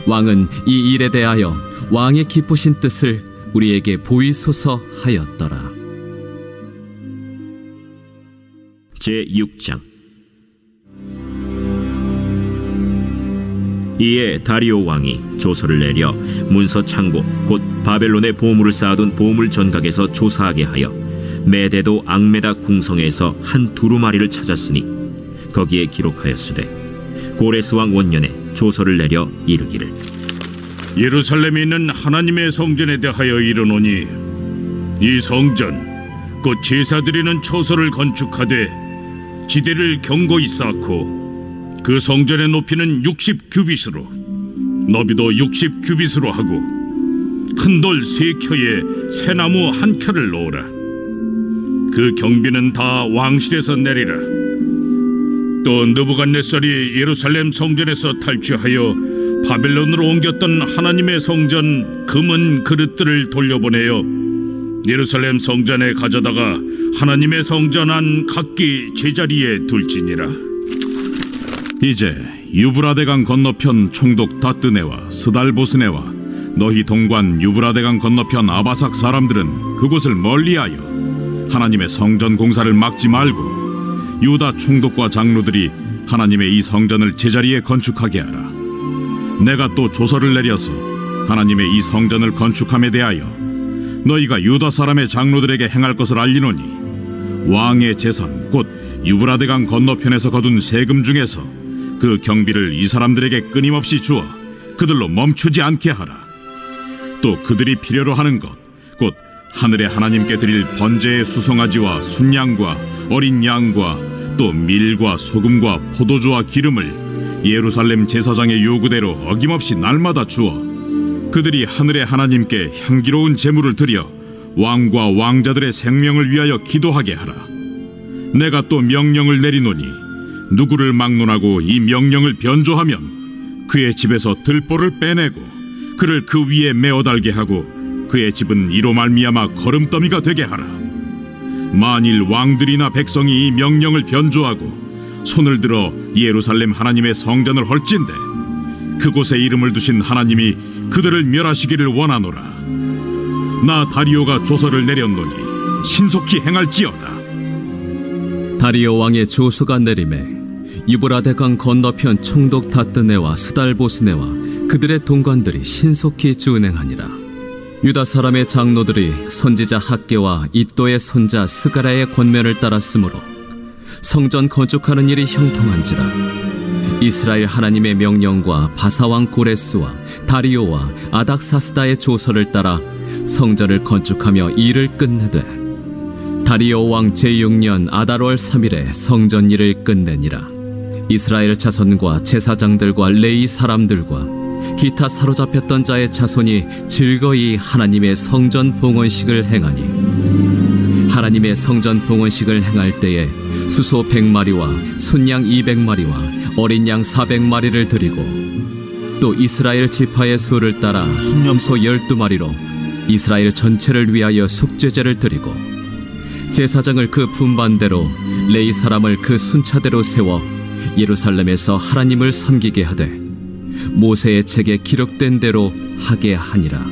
왕은 이 일에 대하여 왕의 기쁘신 뜻을 우리에게 보이소서 하였더라. 제6장. 이에 다리오 왕이 조서를 내려 문서 창고 곧 바벨론의 보물을 쌓아둔 보물 전각에서 조사하게 하여 메데도 앙메다 궁성에서 한 두루마리를 찾았으니 거기에 기록하였으되 고레스 왕 원년에 조서를 내려 이르기를 예루살렘에 있는 하나님의 성전에 대하여 이르노니 이 성전 곧 제사드리는 처소를 건축하되 지대를 견고히 쌓고 그 성전의 높이는 60규빗으로 너비도 60규빗으로 하고 큰 돌 3켜에 새나무 1켜를 놓으라. 그 경비는 다 왕실에서 내리라. 또 느부갓네살이 예루살렘 성전에서 탈취하여 바벨론으로 옮겼던 하나님의 성전 금은 그릇들을 돌려보내어 예루살렘 성전에 가져다가 하나님의 성전 안 각기 제자리에 둘지니라. 이제 유브라데강 건너편 총독 다뜨네와 스달보스네와 너희 동관 유브라데강 건너편 아바삭 사람들은 그곳을 멀리하여 하나님의 성전 공사를 막지 말고 유다 총독과 장로들이 하나님의 이 성전을 제자리에 건축하게 하라. 내가 또 조서를 내려서 하나님의 이 성전을 건축함에 대하여 너희가 유다 사람의 장로들에게 행할 것을 알리노니 왕의 재산 곧 유브라데강 건너편에서 거둔 세금 중에서 그 경비를 이 사람들에게 끊임없이 주어 그들로 멈추지 않게 하라. 또 그들이 필요로 하는 것 곧 하늘의 하나님께 드릴 번제의 수송아지와 순양과 어린 양과 또 밀과 소금과 포도주와 기름을 예루살렘 제사장의 요구대로 어김없이 날마다 주어 그들이 하늘의 하나님께 향기로운 제물을 드려 왕과 왕자들의 생명을 위하여 기도하게 하라. 내가 또 명령을 내리노니 누구를 막론하고 이 명령을 변조하면 그의 집에서 들보를 빼내고 그를 그 위에 메어 달게 하고 그의 집은 이로 말미암아 거름더미가 되게 하라. 만일 왕들이나 백성이 이 명령을 변조하고 손을 들어 예루살렘 하나님의 성전을 헐진대 그곳에 이름을 두신 하나님이 그들을 멸하시기를 원하노라. 나 다리오가 조서를 내렸노니 신속히 행할지어다. 다리오 왕의 조서가 내림에 유브라데강 건너편 총독 다뜨네와 스달보스네와 그들의 동관들이 신속히 준행하니라. 유다 사람의 장로들이 선지자 학개와 id도의 손자 스가랴의 권면을 따랐으므로 성전 건축하는 일이 형통한지라. 이스라엘 하나님의 명령과 바사왕 고레스와 다리오와 아닥사스다의 조서를 따라 성전을 건축하며 일을 끝내되 다리오 왕 제6년 아달월 3일에 성전 일을 끝내니라. 이스라엘 자손과 제사장들과 레위 사람들과 기타 사로잡혔던 자의 자손이 즐거이 하나님의 성전 봉헌식을 행하니 하나님의 성전 봉헌식을 행할 때에 수소 100마리와 순양 200마리와 어린 양 400마리를 드리고 또 이스라엘 지파의 수를 따라 순염소 12마리로 이스라엘 전체를 위하여 속죄제를 드리고 제사장을 그 분반대로 레위 사람을 그 순차대로 세워 예루살렘에서 하나님을 섬기게 하되 모세의 책에 기록된 대로 하게 하니라.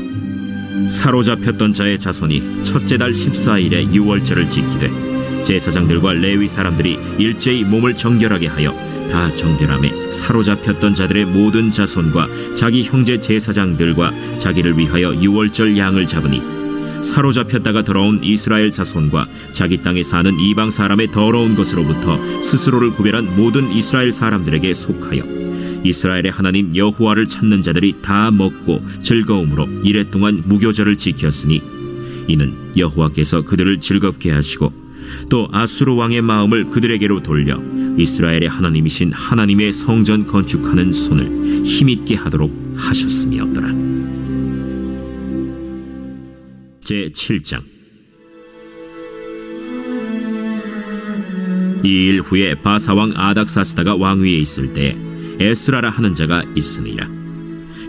사로잡혔던 자의 자손이 첫째 달 14일에 유월절을 지키되 제사장들과 레위 사람들이 일제히 몸을 정결하게 하여 다 정결함에 사로잡혔던 자들의 모든 자손과 자기 형제 제사장들과 자기를 위하여 유월절 양을 잡으니 사로잡혔다가 돌아온 이스라엘 자손과 자기 땅에 사는 이방 사람의 더러운 것으로부터 스스로를 구별한 모든 이스라엘 사람들에게 속하여 이스라엘의 하나님 여호와를 찾는 자들이 다 먹고 즐거움으로 이레 동안 무교절을 지켰으니 이는 여호와께서 그들을 즐겁게 하시고 또 아수르 왕의 마음을 그들에게로 돌려 이스라엘의 하나님이신 하나님의 성전 건축하는 손을 힘있게 하도록 하셨음이었더라. 제7장. 이 일 후에 바사왕 아닥사스다가 왕위에 있을 때 에스라라 하는 자가 있으니라.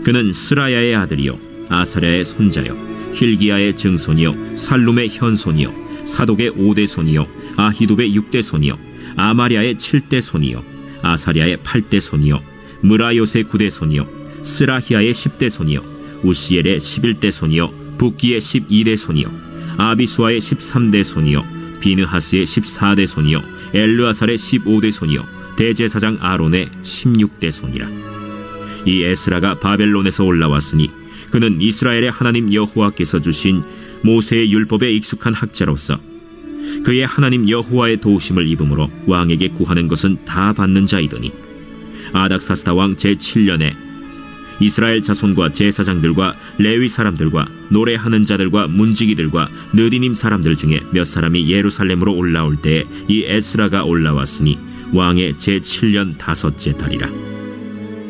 그는 스라야의 아들이요 아사랴의 손자요 힐기야의 증손이요 살룸의 현손이요 사독의 5대 손이요 아히둡의 6대 손이요 아마랴의 7대 손이요 아사랴의 8대 손이요 무라요의 9대 손이요 스라히야의 10대 손이요 우시엘의 11대 손이요 붓기의 12대 손이요 아비수아의 13대 손이요 비느하스의 14대 손이요 엘르아살의 15대 손이요 대제사장 아론의 16대 손이라. 이 에스라가 바벨론에서 올라왔으니 그는 이스라엘의 하나님 여호와께서 주신 모세의 율법에 익숙한 학자로서 그의 하나님 여호와의 도우심을 입음으로 왕에게 구하는 것은 다 받는 자이더니 아닥사스다 왕 제7년에 이스라엘 자손과 제사장들과 레위 사람들과 노래하는 자들과 문지기들과 느디님 사람들 중에 몇 사람이 예루살렘으로 올라올 때에 이 에스라가 올라왔으니 왕의 제7년 5째 달이라.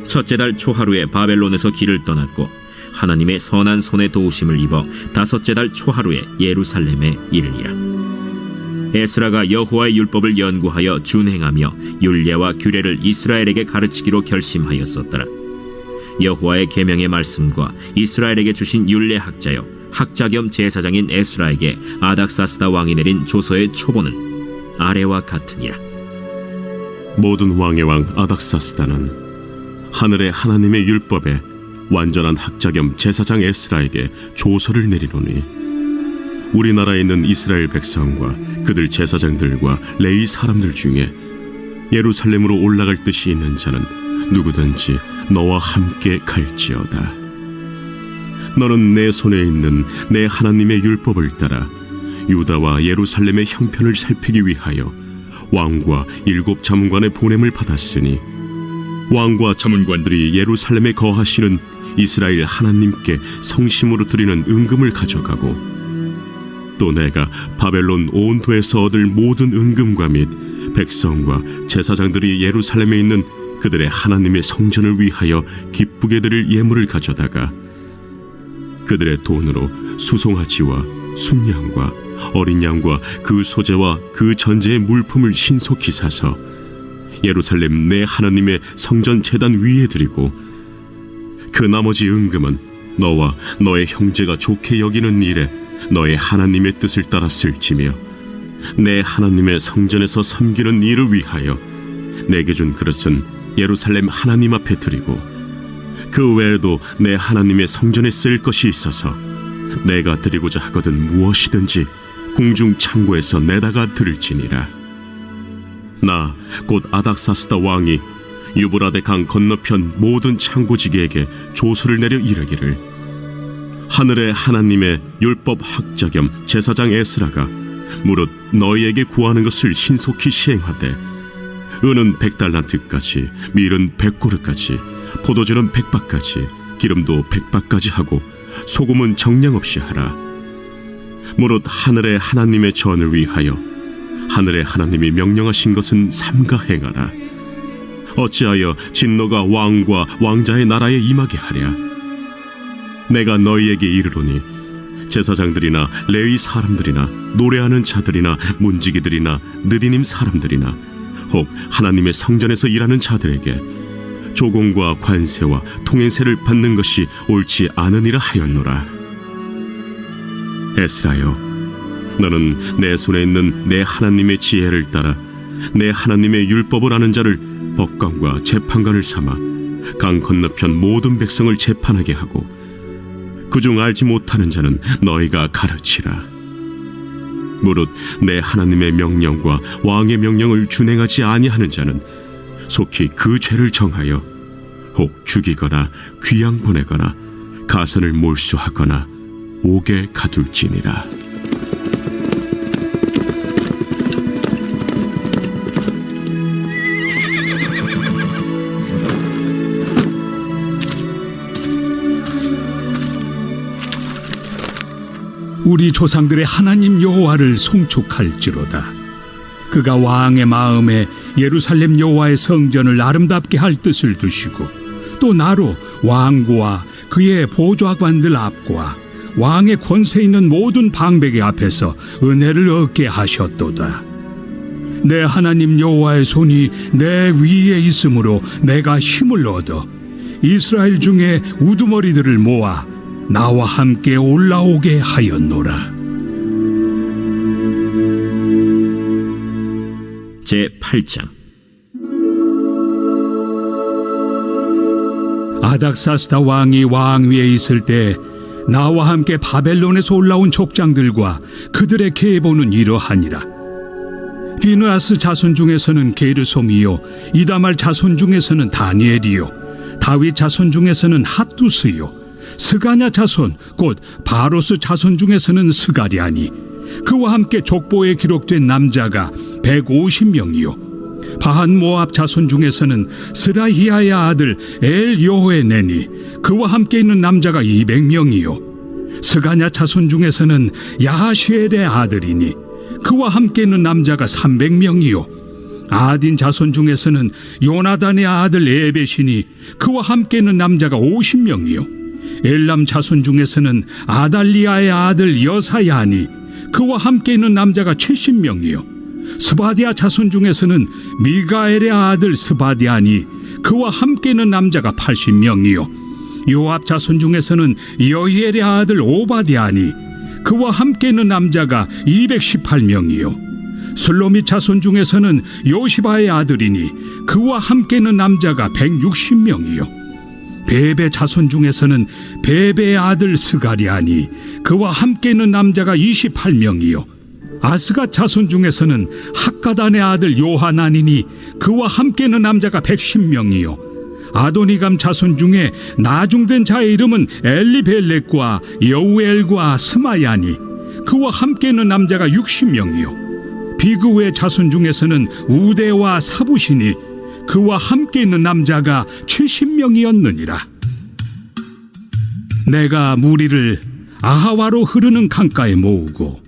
첫째 달 초하루에 바벨론에서 길을 떠났고 하나님의 선한 손에 도우심을 입어 5째 달 초하루에 예루살렘에 이르니라. 에스라가 여호와의 율법을 연구하여 준행하며 율례와 규례를 이스라엘에게 가르치기로 결심하였었더라. 여호와의 계명의 말씀과 이스라엘에게 주신 율례 학자여 학자 겸 제사장인 에스라에게 아닥사스다 왕이 내린 조서의 초본은 아래와 같으니라. 모든 왕의 왕 아닥사스다는 하늘의 하나님의 율법에 완전한 학자 겸 제사장 에스라에게 조서를 내리노니 우리나라에 있는 이스라엘 백성과 그들 제사장들과 레위 사람들 중에 예루살렘으로 올라갈 뜻이 있는 자는 누구든지 너와 함께 갈지어다. 너는 내 손에 있는 내 하나님의 율법을 따라 유다와 예루살렘의 형편을 살피기 위하여 왕과 7 자문관의 보냄을 받았으니 왕과 자문관들이 예루살렘에 거하시는 이스라엘 하나님께 성심으로 드리는 은금을 가져가고 또 내가 바벨론 온도에서 얻을 모든 은금과 및 백성과 제사장들이 예루살렘에 있는 그들의 하나님의 성전을 위하여 기쁘게 드릴 예물을 가져다가 그들의 돈으로 수송아지와 순양과 어린 양과 그 소재와 그 전제의 물품을 신속히 사서 예루살렘 내 하나님의 성전 제단 위에 드리고 그 나머지 은금은 너와 너의 형제가 좋게 여기는 일에 너의 하나님의 뜻을 따라 쓸지며 내 하나님의 성전에서 섬기는 일을 위하여 내게 준 그릇은 예루살렘 하나님 앞에 드리고 그 외에도 내 하나님의 성전에 쓸 것이 있어서 내가 드리고자 하거든 무엇이든지 궁중 창고에서 내다가 드릴지니라. 나 곧 아닥사스다 왕이 유브라데 강 건너편 모든 창고지기에게 조서를 내려 이르기를 하늘의 하나님의 율법 학자 겸 제사장 에스라가 무릇 너희에게 구하는 것을 신속히 시행하되 은은 100달란트까지 밀은 100고르까지 포도주는 100박까지 기름도 100박까지 하고 소금은 정량 없이 하라. 무릇 하늘의 하나님의 전을 위하여 하늘의 하나님이 명령하신 것은 삼가 행하라. 어찌하여 진노가 왕과 왕자의 나라에 임하게 하랴. 내가 너희에게 이르노니 제사장들이나 레위 사람들이나 노래하는 자들이나 문지기들이나 느디님 사람들이나 혹 하나님의 성전에서 일하는 자들에게 조공과 관세와 통행세를 받는 것이 옳지 않으니라 하였노라. 에스라여, 너는 내 손에 있는 내 하나님의 지혜를 따라 내 하나님의 율법을 아는 자를 법관과 재판관을 삼아 강 건너편 모든 백성을 재판하게 하고 그중 알지 못하는 자는 너희가 가르치라. 무릇 내 하나님의 명령과 왕의 명령을 준행하지 아니하는 자는 속히 그 죄를 정하여 혹 죽이거나 귀양 보내거나 가선을 몰수하거나 옥에 가둘지니라. 우리 조상들의 하나님 여호와를 송축할지로다. 그가 왕의 마음에 예루살렘 여호와의 성전을 아름답게 할 뜻을 두시고 또 나로 왕과 그의 보좌관들 앞과 왕의 권세 있는 모든 방백의 앞에서 은혜를 얻게 하셨도다. 내 하나님 여호와의 손이 내 위에 있으므로 내가 힘을 얻어 이스라엘 중에 우두머리들을 모아 나와 함께 올라오게 하였노라. 제8장. 아닥사스다 왕이 왕위에 있을 때 나와 함께 바벨론에서 올라온 족장들과 그들의 계보는 이러하니라. 비느하스 자손 중에서는 게르솜이요, 이다말 자손 중에서는 다니엘이요, 다윗 자손 중에서는 핫두스요, 스가냐 자손 곧 바로스 자손 중에서는 스가랴니, 그와 함께 족보에 기록된 남자가 150명이요 바한 모압 자손 중에서는 스라히야의 아들 엘 여호에네니, 그와 함께 있는 남자가 200명이요 스가냐 자손 중에서는 야하시엘의 아들이니, 그와 함께 있는 남자가 300명이요 아딘 자손 중에서는 요나단의 아들 에벳이니, 그와 함께 있는 남자가 50명이요 엘람 자손 중에서는 아달리아의 아들 여사야니, 그와 함께 있는 남자가 70명이요 스바디아 자손 중에서는 미가엘의 아들 스바디아니, 그와 함께 있는 남자가 80명이요 요압 자손 중에서는 여히엘의 아들 오바디아니, 그와 함께 있는 남자가 218명이요 슬로밋 자손 중에서는 요시바의 아들이니, 그와 함께 있는 남자가 160명이요 베베 자손 중에서는 베베의 아들 스가랴니, 그와 함께 있는 남자가 28명이요 아스가 자손 중에서는 학가단의 아들 요하나니니, 그와 함께 있는 남자가 110명이요 아도니감 자손 중에 나중된 자의 이름은 엘리벨렉과 여우엘과 스마야니, 그와 함께 있는 남자가 60명이요 비그의 자손 중에서는 우데와 사부시니, 그와 함께 있는 남자가 70명이었느니라. 내가 무리를 아하와로 흐르는 강가에 모으고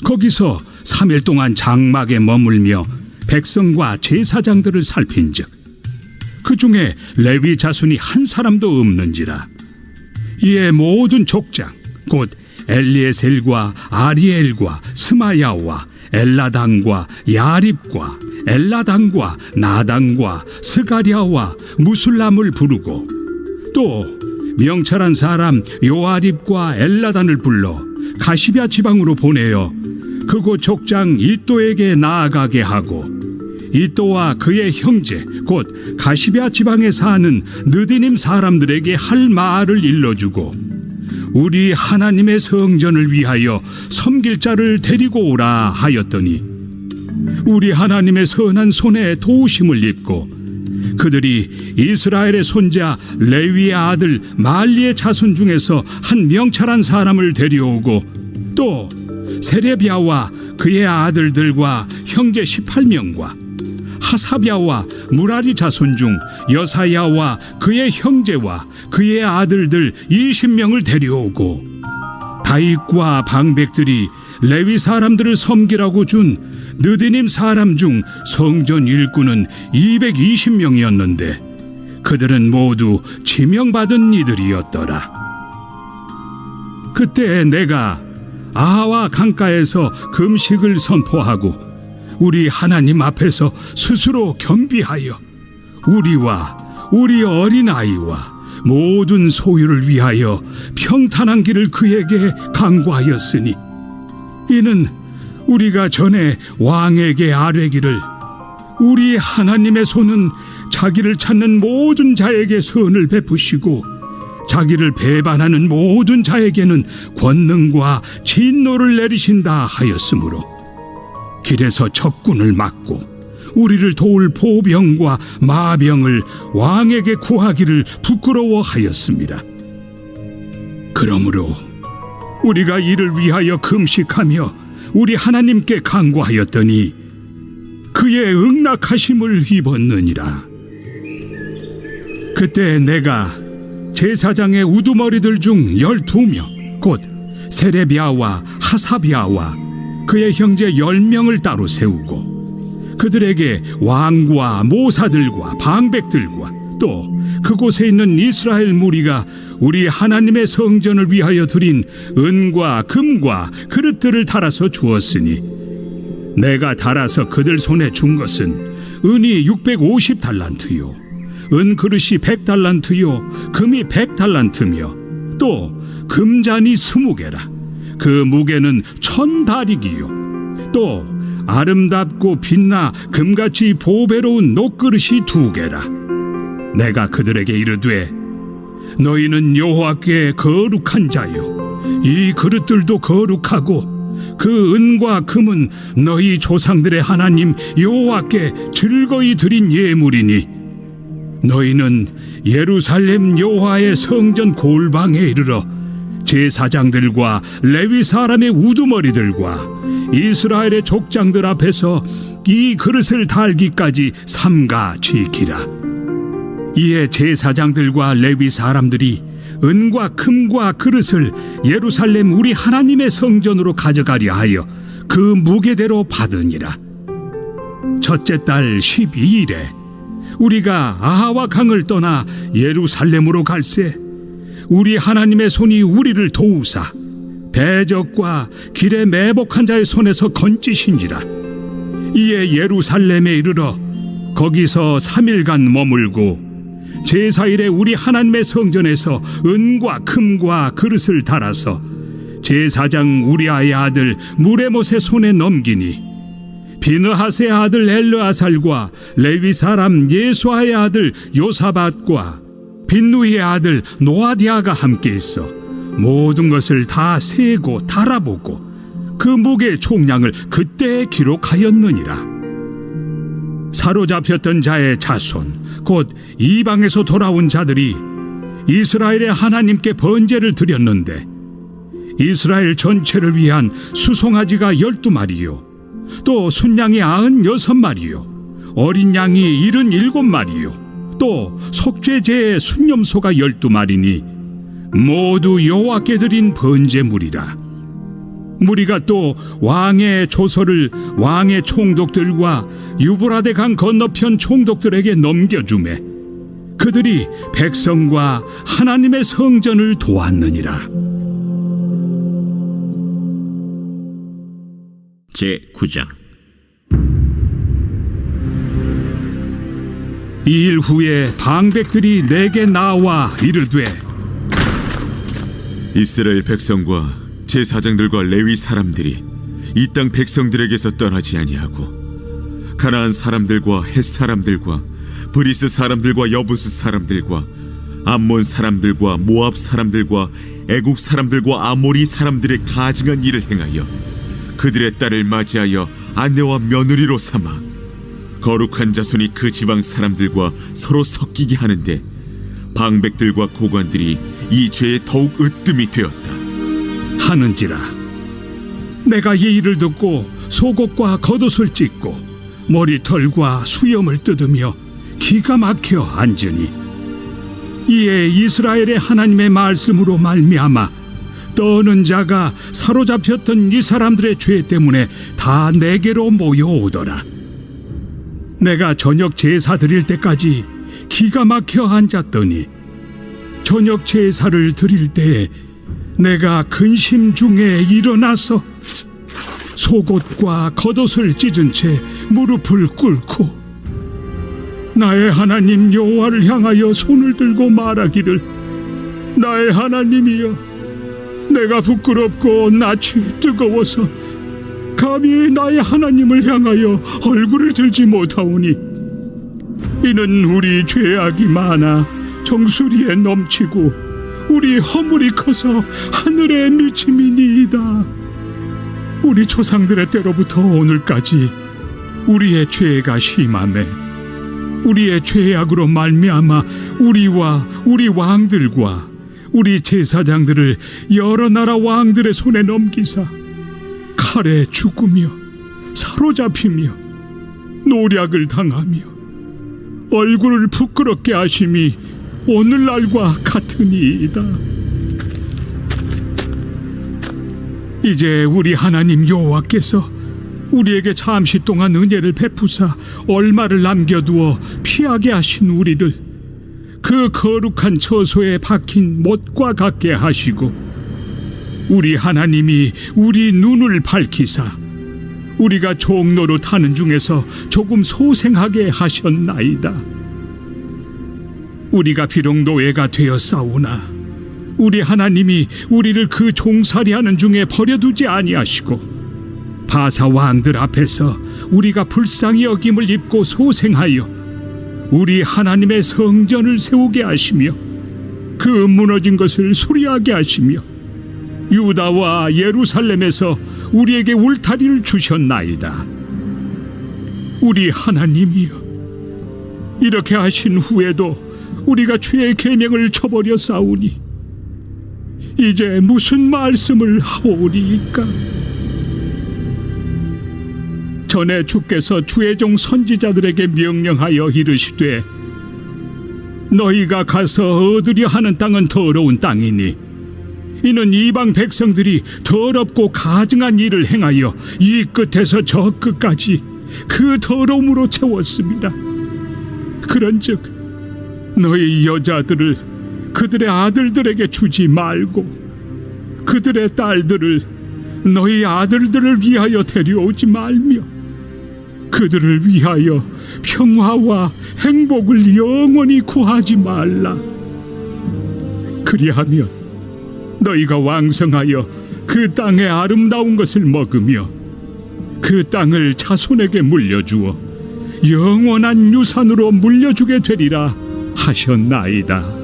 거기서 3일 동안 장막에 머물며 백성과 제사장들을 살핀즉 그 중에 레위 자손이 한 사람도 없는지라. 이에 모든 족장 곧 엘리에셀과 아리엘과 스마야와 엘라당과 야립과 엘라당과 나당과 스가랴와 무술람을 부르고 또 명철한 사람 요아립과 엘라단을 불러 가시비아 지방으로 보내어 그곳 족장 이또에게 나아가게 하고 이또와 그의 형제 곧 가시비아 지방에 사는 느디님 사람들에게 할 말을 일러주고 우리 하나님의 성전을 위하여 섬길 자를 데리고 오라 하였더니 우리 하나님의 선한 손에 도우심을 입고 그들이 이스라엘의 손자 레위의 아들 말리의 자손 중에서 한 명철한 사람을 데려오고 또 세레비아와 그의 아들들과 형제 18명과 하사비아와 무라리 자손 중 여사야와 그의 형제와 그의 아들들 20명을 데려오고 다윗과 방백들이 레위 사람들을 섬기라고 준 느디님 사람 중 성전 일꾼은 220명이었는데 그들은 모두 지명받은 이들이었더라. 그때 내가 아하와 강가에서 금식을 선포하고 우리 하나님 앞에서 스스로 겸비하여 우리와 우리 어린아이와 모든 소유를 위하여 평탄한 길을 그에게 강구하였으니 이는 우리가 전에 왕에게 아뢰기를 우리 하나님의 손은 자기를 찾는 모든 자에게 선을 베푸시고 자기를 배반하는 모든 자에게는 권능과 진노를 내리신다 하였으므로 길에서 적군을 막고 우리를 도울 보병과 마병을 왕에게 구하기를 부끄러워하였습니다. 그러므로 우리가 이를 위하여 금식하며 우리 하나님께 간구하였더니 그의 응낙하심을 입었느니라. 그때 내가 제사장의 우두머리들 중 12명 곧 세레비아와 하사비아와 그의 형제 10명을 따로 세우고 그들에게 왕과 모사들과 방백들과 또 그곳에 있는 이스라엘 무리가 우리 하나님의 성전을 위하여 드린 은과 금과 그릇들을 달아서 주었으니 내가 달아서 그들 손에 준 것은 은이 650달란트요 은 그릇이 100달란트요 금이 100달란트며 또 금잔이 20개라 그 무게는 1000다리기요 또 아름답고 빛나 금같이 보배로운 녹그릇이 2개라. 내가 그들에게 이르되 너희는 여호와께 거룩한 자요 이 그릇들도 거룩하고 그 은과 금은 너희 조상들의 하나님 여호와께 즐거이 드린 예물이니 너희는 예루살렘 여호와의 성전 골방에 이르러 제사장들과 레위 사람의 우두머리들과 이스라엘의 족장들 앞에서 이 그릇을 달기까지 삼가 지키라. 이에 제사장들과 레위 사람들이 은과 금과 그릇을 예루살렘 우리 하나님의 성전으로 가져가려 하여 그 무게대로 받으니라. 첫째 달 12일에 우리가 아하와 강을 떠나 예루살렘으로 갈새 우리 하나님의 손이 우리를 도우사 대적과 길에 매복한 자의 손에서 건지신지라. 이에 예루살렘에 이르러 거기서 3일간 머물고 제사일에 우리 하나님의 성전에서 은과 금과 그릇을 달아서 제사장 우리아의 아들 무레못의 손에 넘기니 비느하스의 아들 엘르아살과 레위 사람 예수아의 아들 요사밧과 빈누이의 아들 노아디아가 함께 있어 모든 것을 다 세고 달아보고 그 무게의 총량을 그때 기록하였느니라. 사로잡혔던 자의 자손 곧 이방에서 돌아온 자들이 이스라엘의 하나님께 번제를 드렸는데 이스라엘 전체를 위한 수송아지가 12마리요 또 순양이 96마리요 어린 양이 77마리요 또 속죄제의 순념소가 12마리니 모두 여호와께 드린 번제물이라. 무리가 또 왕의 조서를 왕의 총독들과 유브라데 강 건너편 총독들에게 넘겨주매 그들이 백성과 하나님의 성전을 도왔느니라. 제9장. 이 일 후에 방백들이 내게 나와 이르되 이스라엘 백성과 제사장들과 레위 사람들이 이 땅 백성들에게서 떠나지 아니하고 가나안 사람들과 헷 사람들과 브리스 사람들과 여부스 사람들과 암몬 사람들과 모압 사람들과 애굽 사람들과 아모리 사람들의 가증한 일을 행하여 그들의 딸을 맞이하여 아내와 며느리로 삼아 거룩한 자손이 그 지방 사람들과 서로 섞이게 하는데 방백들과 고관들이 이 죄에 더욱 으뜸이 되었다 하는지라. 내가 이 일을 듣고 속옷과 겉옷을 찢고 머리털과 수염을 뜯으며 기가 막혀 앉으니 이에 이스라엘의 하나님의 말씀으로 말미암아 떠는 자가 사로잡혔던 이 사람들의 죄 때문에 다 내게로 모여오더라. 내가 저녁 제사 드릴 때까지 기가 막혀 앉았더니 저녁 제사를 드릴 때에 내가 근심 중에 일어나서 속옷과 겉옷을 찢은 채 무릎을 꿇고 나의 하나님 여호와를 향하여 손을 들고 말하기를, 나의 하나님이여, 내가 부끄럽고 낯이 뜨거워서 감히 나의 하나님을 향하여 얼굴을 들지 못하오니 이는 우리 죄악이 많아 정수리에 넘치고 우리 허물이 커서 하늘에 미침이니이다. 우리 조상들의 때로부터 오늘까지 우리의 죄가 심하매 우리의 죄악으로 말미암아 우리와 우리 왕들과 우리 제사장들을 여러 나라 왕들의 손에 넘기사 칼에 죽으며 사로잡히며 노략을 당하며 얼굴을 부끄럽게 하심이 오늘날과 같으니이다. 이제 우리 하나님 여호와께서 우리에게 잠시 동안 은혜를 베푸사 얼마를 남겨두어 피하게 하신 우리를 그 거룩한 처소에 박힌 못과 같게 하시고 우리 하나님이 우리 눈을 밝히사 우리가 종로로 타는 중에서 조금 소생하게 하셨나이다. 우리가 비록 노예가 되었사오나 우리 하나님이 우리를 그 종살이하는 중에 버려두지 아니하시고 바사 왕들 앞에서 우리가 불쌍히 여김을 입고 소생하여 우리 하나님의 성전을 세우게 하시며 그 무너진 것을 수리하게 하시며 유다와 예루살렘에서 우리에게 울타리를 주셨나이다. 우리 하나님이여, 이렇게 하신 후에도 우리가 죄의 계명을 저버려 싸우니 이제 무슨 말씀을 하오리이까? 전에 주께서 주의 종 선지자들에게 명령하여 이르시되 너희가 가서 얻으려 하는 땅은 더러운 땅이니 이는 이방 백성들이 더럽고 가증한 일을 행하여 이 끝에서 저 끝까지 그 더러움으로 채웠습니다. 그런즉 너희 여자들을 그들의 아들들에게 주지 말고 그들의 딸들을 너희 아들들을 위하여 데려오지 말며 그들을 위하여 평화와 행복을 영원히 구하지 말라. 그리하면 너희가 왕성하여 그 땅의 아름다운 것을 먹으며 그 땅을 자손에게 물려주어 영원한 유산으로 물려주게 되리라 하셨나이다.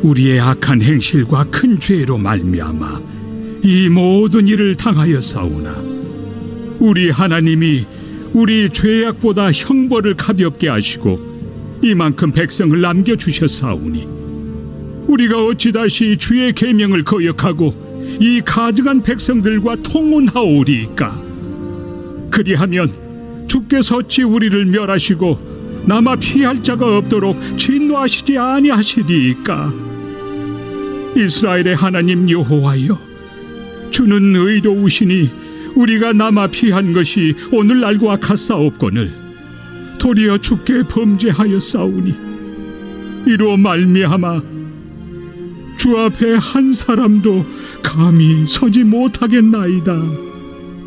우리의 악한 행실과 큰 죄로 말미암아 이 모든 일을 당하였사오나 우리 하나님이 우리 죄악보다 형벌을 가볍게 하시고 이만큼 백성을 남겨주셨사오니 우리가 어찌 다시 주의 계명을 거역하고 이 가증한 백성들과 통혼하오리이까? 그리하면 주께서 어찌 우리를 멸하시고 남아 피할 자가 없도록 진노하시지 아니하시리이까? 이스라엘의 하나님 여호와여, 주는 의로우시니 우리가 남아 피한 것이 오늘날과 같사옵거늘 도리어 주께 범죄하였사오니 이로 말미암아 주 앞에 한 사람도 감히 서지 못하겠나이다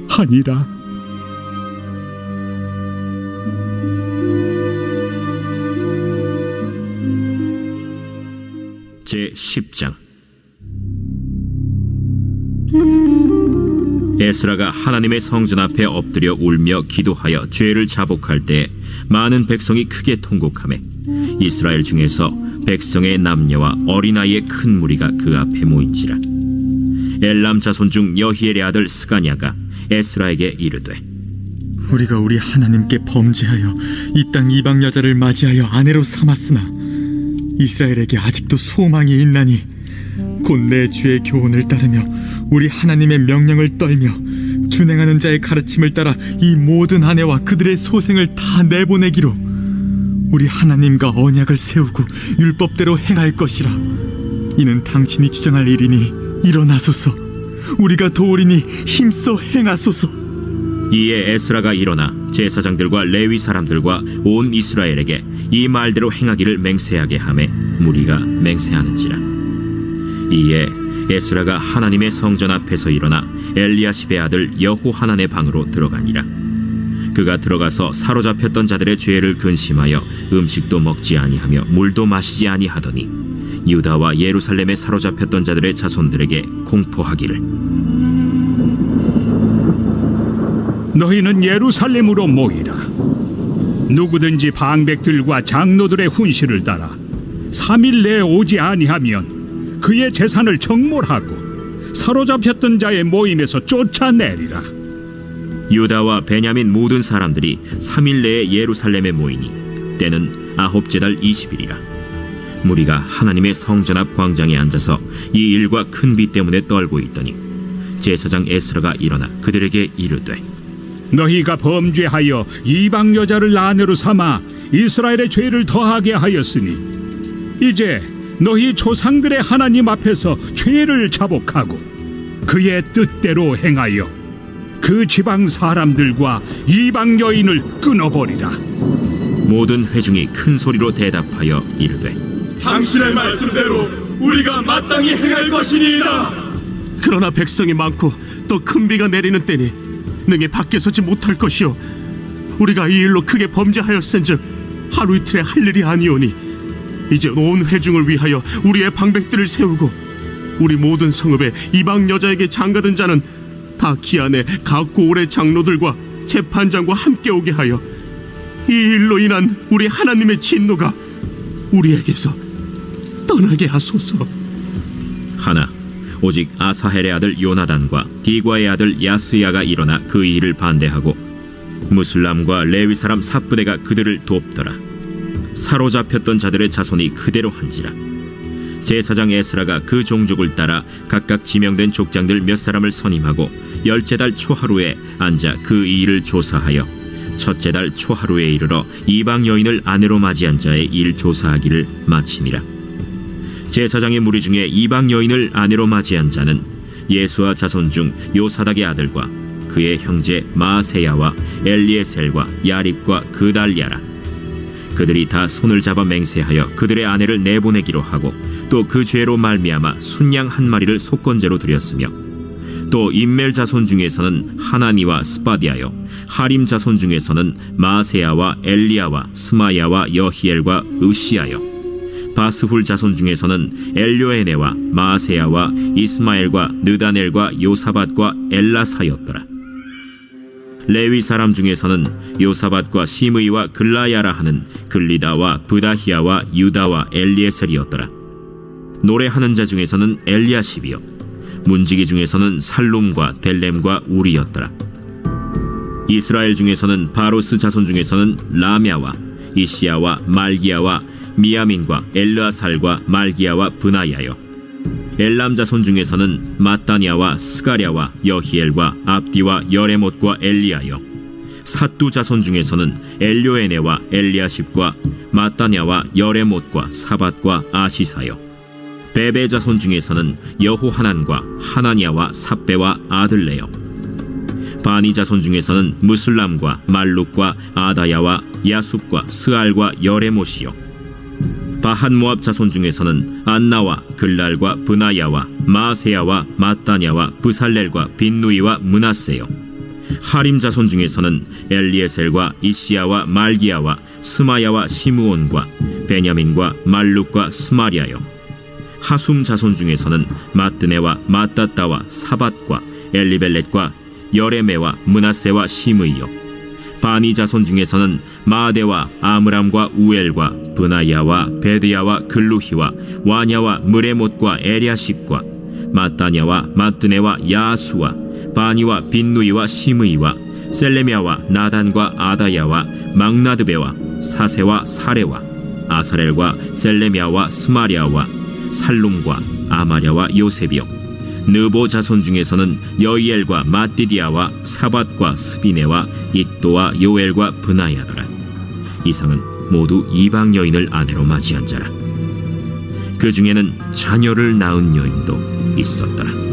하니라. 제10장. 에스라가 하나님의 성전 앞에 엎드려 울며 기도하여 죄를 자복할 때 많은 백성이 크게 통곡하매 이스라엘 중에서 백성의 남녀와 어린아이의 큰 무리가 그 앞에 모인지라. 엘람 자손 중 여히엘의 아들 스가냐가 에스라에게 이르되 우리가 우리 하나님께 범죄하여 이 땅 이방 여자를 맞이하여 아내로 삼았으나 이스라엘에게 아직도 소망이 있나니 곧 내 주의 교훈을 따르며 우리 하나님의 명령을 떨며 준행하는 자의 가르침을 따라 이 모든 아내와 그들의 소생을 다 내보내기로 우리 하나님과 언약을 세우고 율법대로 행할 것이라. 이는 당신이 주장할 일이니 일어나소서. 우리가 도우리니 힘써 행하소서. 이에 에스라가 일어나 제사장들과 레위 사람들과 온 이스라엘에게 이 말대로 행하기를 맹세하게 하매 무리가 맹세하는지라. 이에 에스라가 하나님의 성전 앞에서 일어나 엘리야십의 아들 여호하난의 방으로 들어가니라. 그가 들어가서 사로잡혔던 자들의 죄를 근심하여 음식도 먹지 아니하며 물도 마시지 아니하더니 유다와 예루살렘에 사로잡혔던 자들의 자손들에게 공포하기를 너희는 예루살렘으로 모이라. 누구든지 방백들과 장로들의 훈시를 따라 3일 내에 오지 아니하면 그의 재산을 정몰하고 사로잡혔던 자의 모임에서 쫓아내리라. 유다와 베냐민 모든 사람들이 3일 내에 예루살렘에 모이니 때는 아홉째 달 20일이라. 무리가 하나님의 성전 앞 광장에 앉아서 이 일과 큰 비 때문에 떨고 있더니 제사장 에스라가 일어나 그들에게 이르되 너희가 범죄하여 이방 여자를 아내로 삼아 이스라엘의 죄를 더하게 하였으니 이제 너희 조상들의 하나님 앞에서 죄를 자복하고 그의 뜻대로 행하여 그 지방 사람들과 이방 여인을 끊어버리라. 모든 회중이 큰 소리로 대답하여 이르되 당신의 말씀대로 우리가 마땅히 행할 것이니이다. 그러나 백성이 많고 또 큰 비가 내리는 때니 능히 밖에 서지 못할 것이요 우리가 이 일로 크게 범죄하였은즉 하루 이틀에 할 일이 아니오니 이제 온 회중을 위하여 우리의 방백들을 세우고 우리 모든 성읍에 이방 여자에게 장가든 자는 다 기한에 각고 올해 장로들과 재판장과 함께 오게 하여 이 일로 인한 우리 하나님의 진노가 우리에게서 떠나게 하소서. 하나 오직 아사헬의 아들 요나단과 디과의 아들 야스야가 일어나 그 일을 반대하고 무슬람과 레위 사람 삽부대가 그들을 돕더라. 사로잡혔던 자들의 자손이 그대로 한지라. 제사장 에스라가 그 종족을 따라 각각 지명된 족장들 몇 사람을 선임하고 10째 달 초하루에 앉아 그 일을 조사하여 첫째 달 초하루에 이르러 이방 여인을 아내로 맞이한 자의 일 조사하기를 마치니라. 제사장의 무리 중에 이방 여인을 아내로 맞이한 자는 예수와 자손 중 요사닥의 아들과 그의 형제 마세야와 엘리에셀과 야립과 그달랴라. 그들이 다 손을 잡아 맹세하여 그들의 아내를 내보내기로 하고 또 그 죄로 말미암아 순양 한 마리를 속건제로 드렸으며 또 임멜 자손 중에서는 하나니와 스바디아요 하림 자손 중에서는 마세야와 엘리야와 스마야와 여히엘과 으시야요 바스훌 자손 중에서는 엘료에네와 마세야와 이스마엘과 느다넬과 요사밧과 엘라사였더라. 레위 사람 중에서는 요사밧과 시므이와 글라야라 하는 글리다와 브다히야와 유다와 엘리에셀이었더라. 노래하는 자 중에서는 엘리야십이요 문지기 중에서는 살룸과 델렘과 우리였더라. 이스라엘 중에서는 바로스 자손 중에서는 라мя와 이시야와 말기야와 미야민과 엘르아살과 말기야와 브나야요 엘람 자손 중에서는 마따냐와 스가랴와 여히엘과 압디와 여레못과 엘리야요 삿두 자손 중에서는 엘료에네와 엘리야십과 마따냐와 여레못과 사밧과 아시사요 베베 자손 중에서는 여호하난과 하나냐와 삽베와 아들레요 바니 자손 중에서는 무슬람과 말룩과 아다야와 야숲과 스알과 여레못이요 바한 모압 자손 중에서는 안나와 글랄과 브나야와 마세야와 마따냐와 브살렐과 빈누이와 므낫세요 하림 자손 중에서는 엘리에셀과 이시야와 말기야와 스마야와 시므온과 베냐민과 말룩과 스마리아요 하숨 자손 중에서는 마뜨네와 마따따와 사밧과 엘리벨렛과 여레메와 므낫세와 시므이요 바니 자손 중에서는 마데와 아므람과 우엘과 브나야와 베드야와 글루히와 와냐와 무레못과 에랴십과 마따냐와 마뜨네와 야수와 바니와 빈누이와 시므이와 셀레미아와 나단과 아다야와 막나드베와 사세와 사레와 아사렐과 셀레미아와 스마리아와 살룸과 아마랴와 요셉이요 느보 자손 중에서는 여이엘과 마띠디아와 사밧과 스비네와 익도와 요엘과 브나야더라. 이상은 모두 이방 여인을 아내로 맞이한 자라. 그 중에는 자녀를 낳은 여인도 있었더라.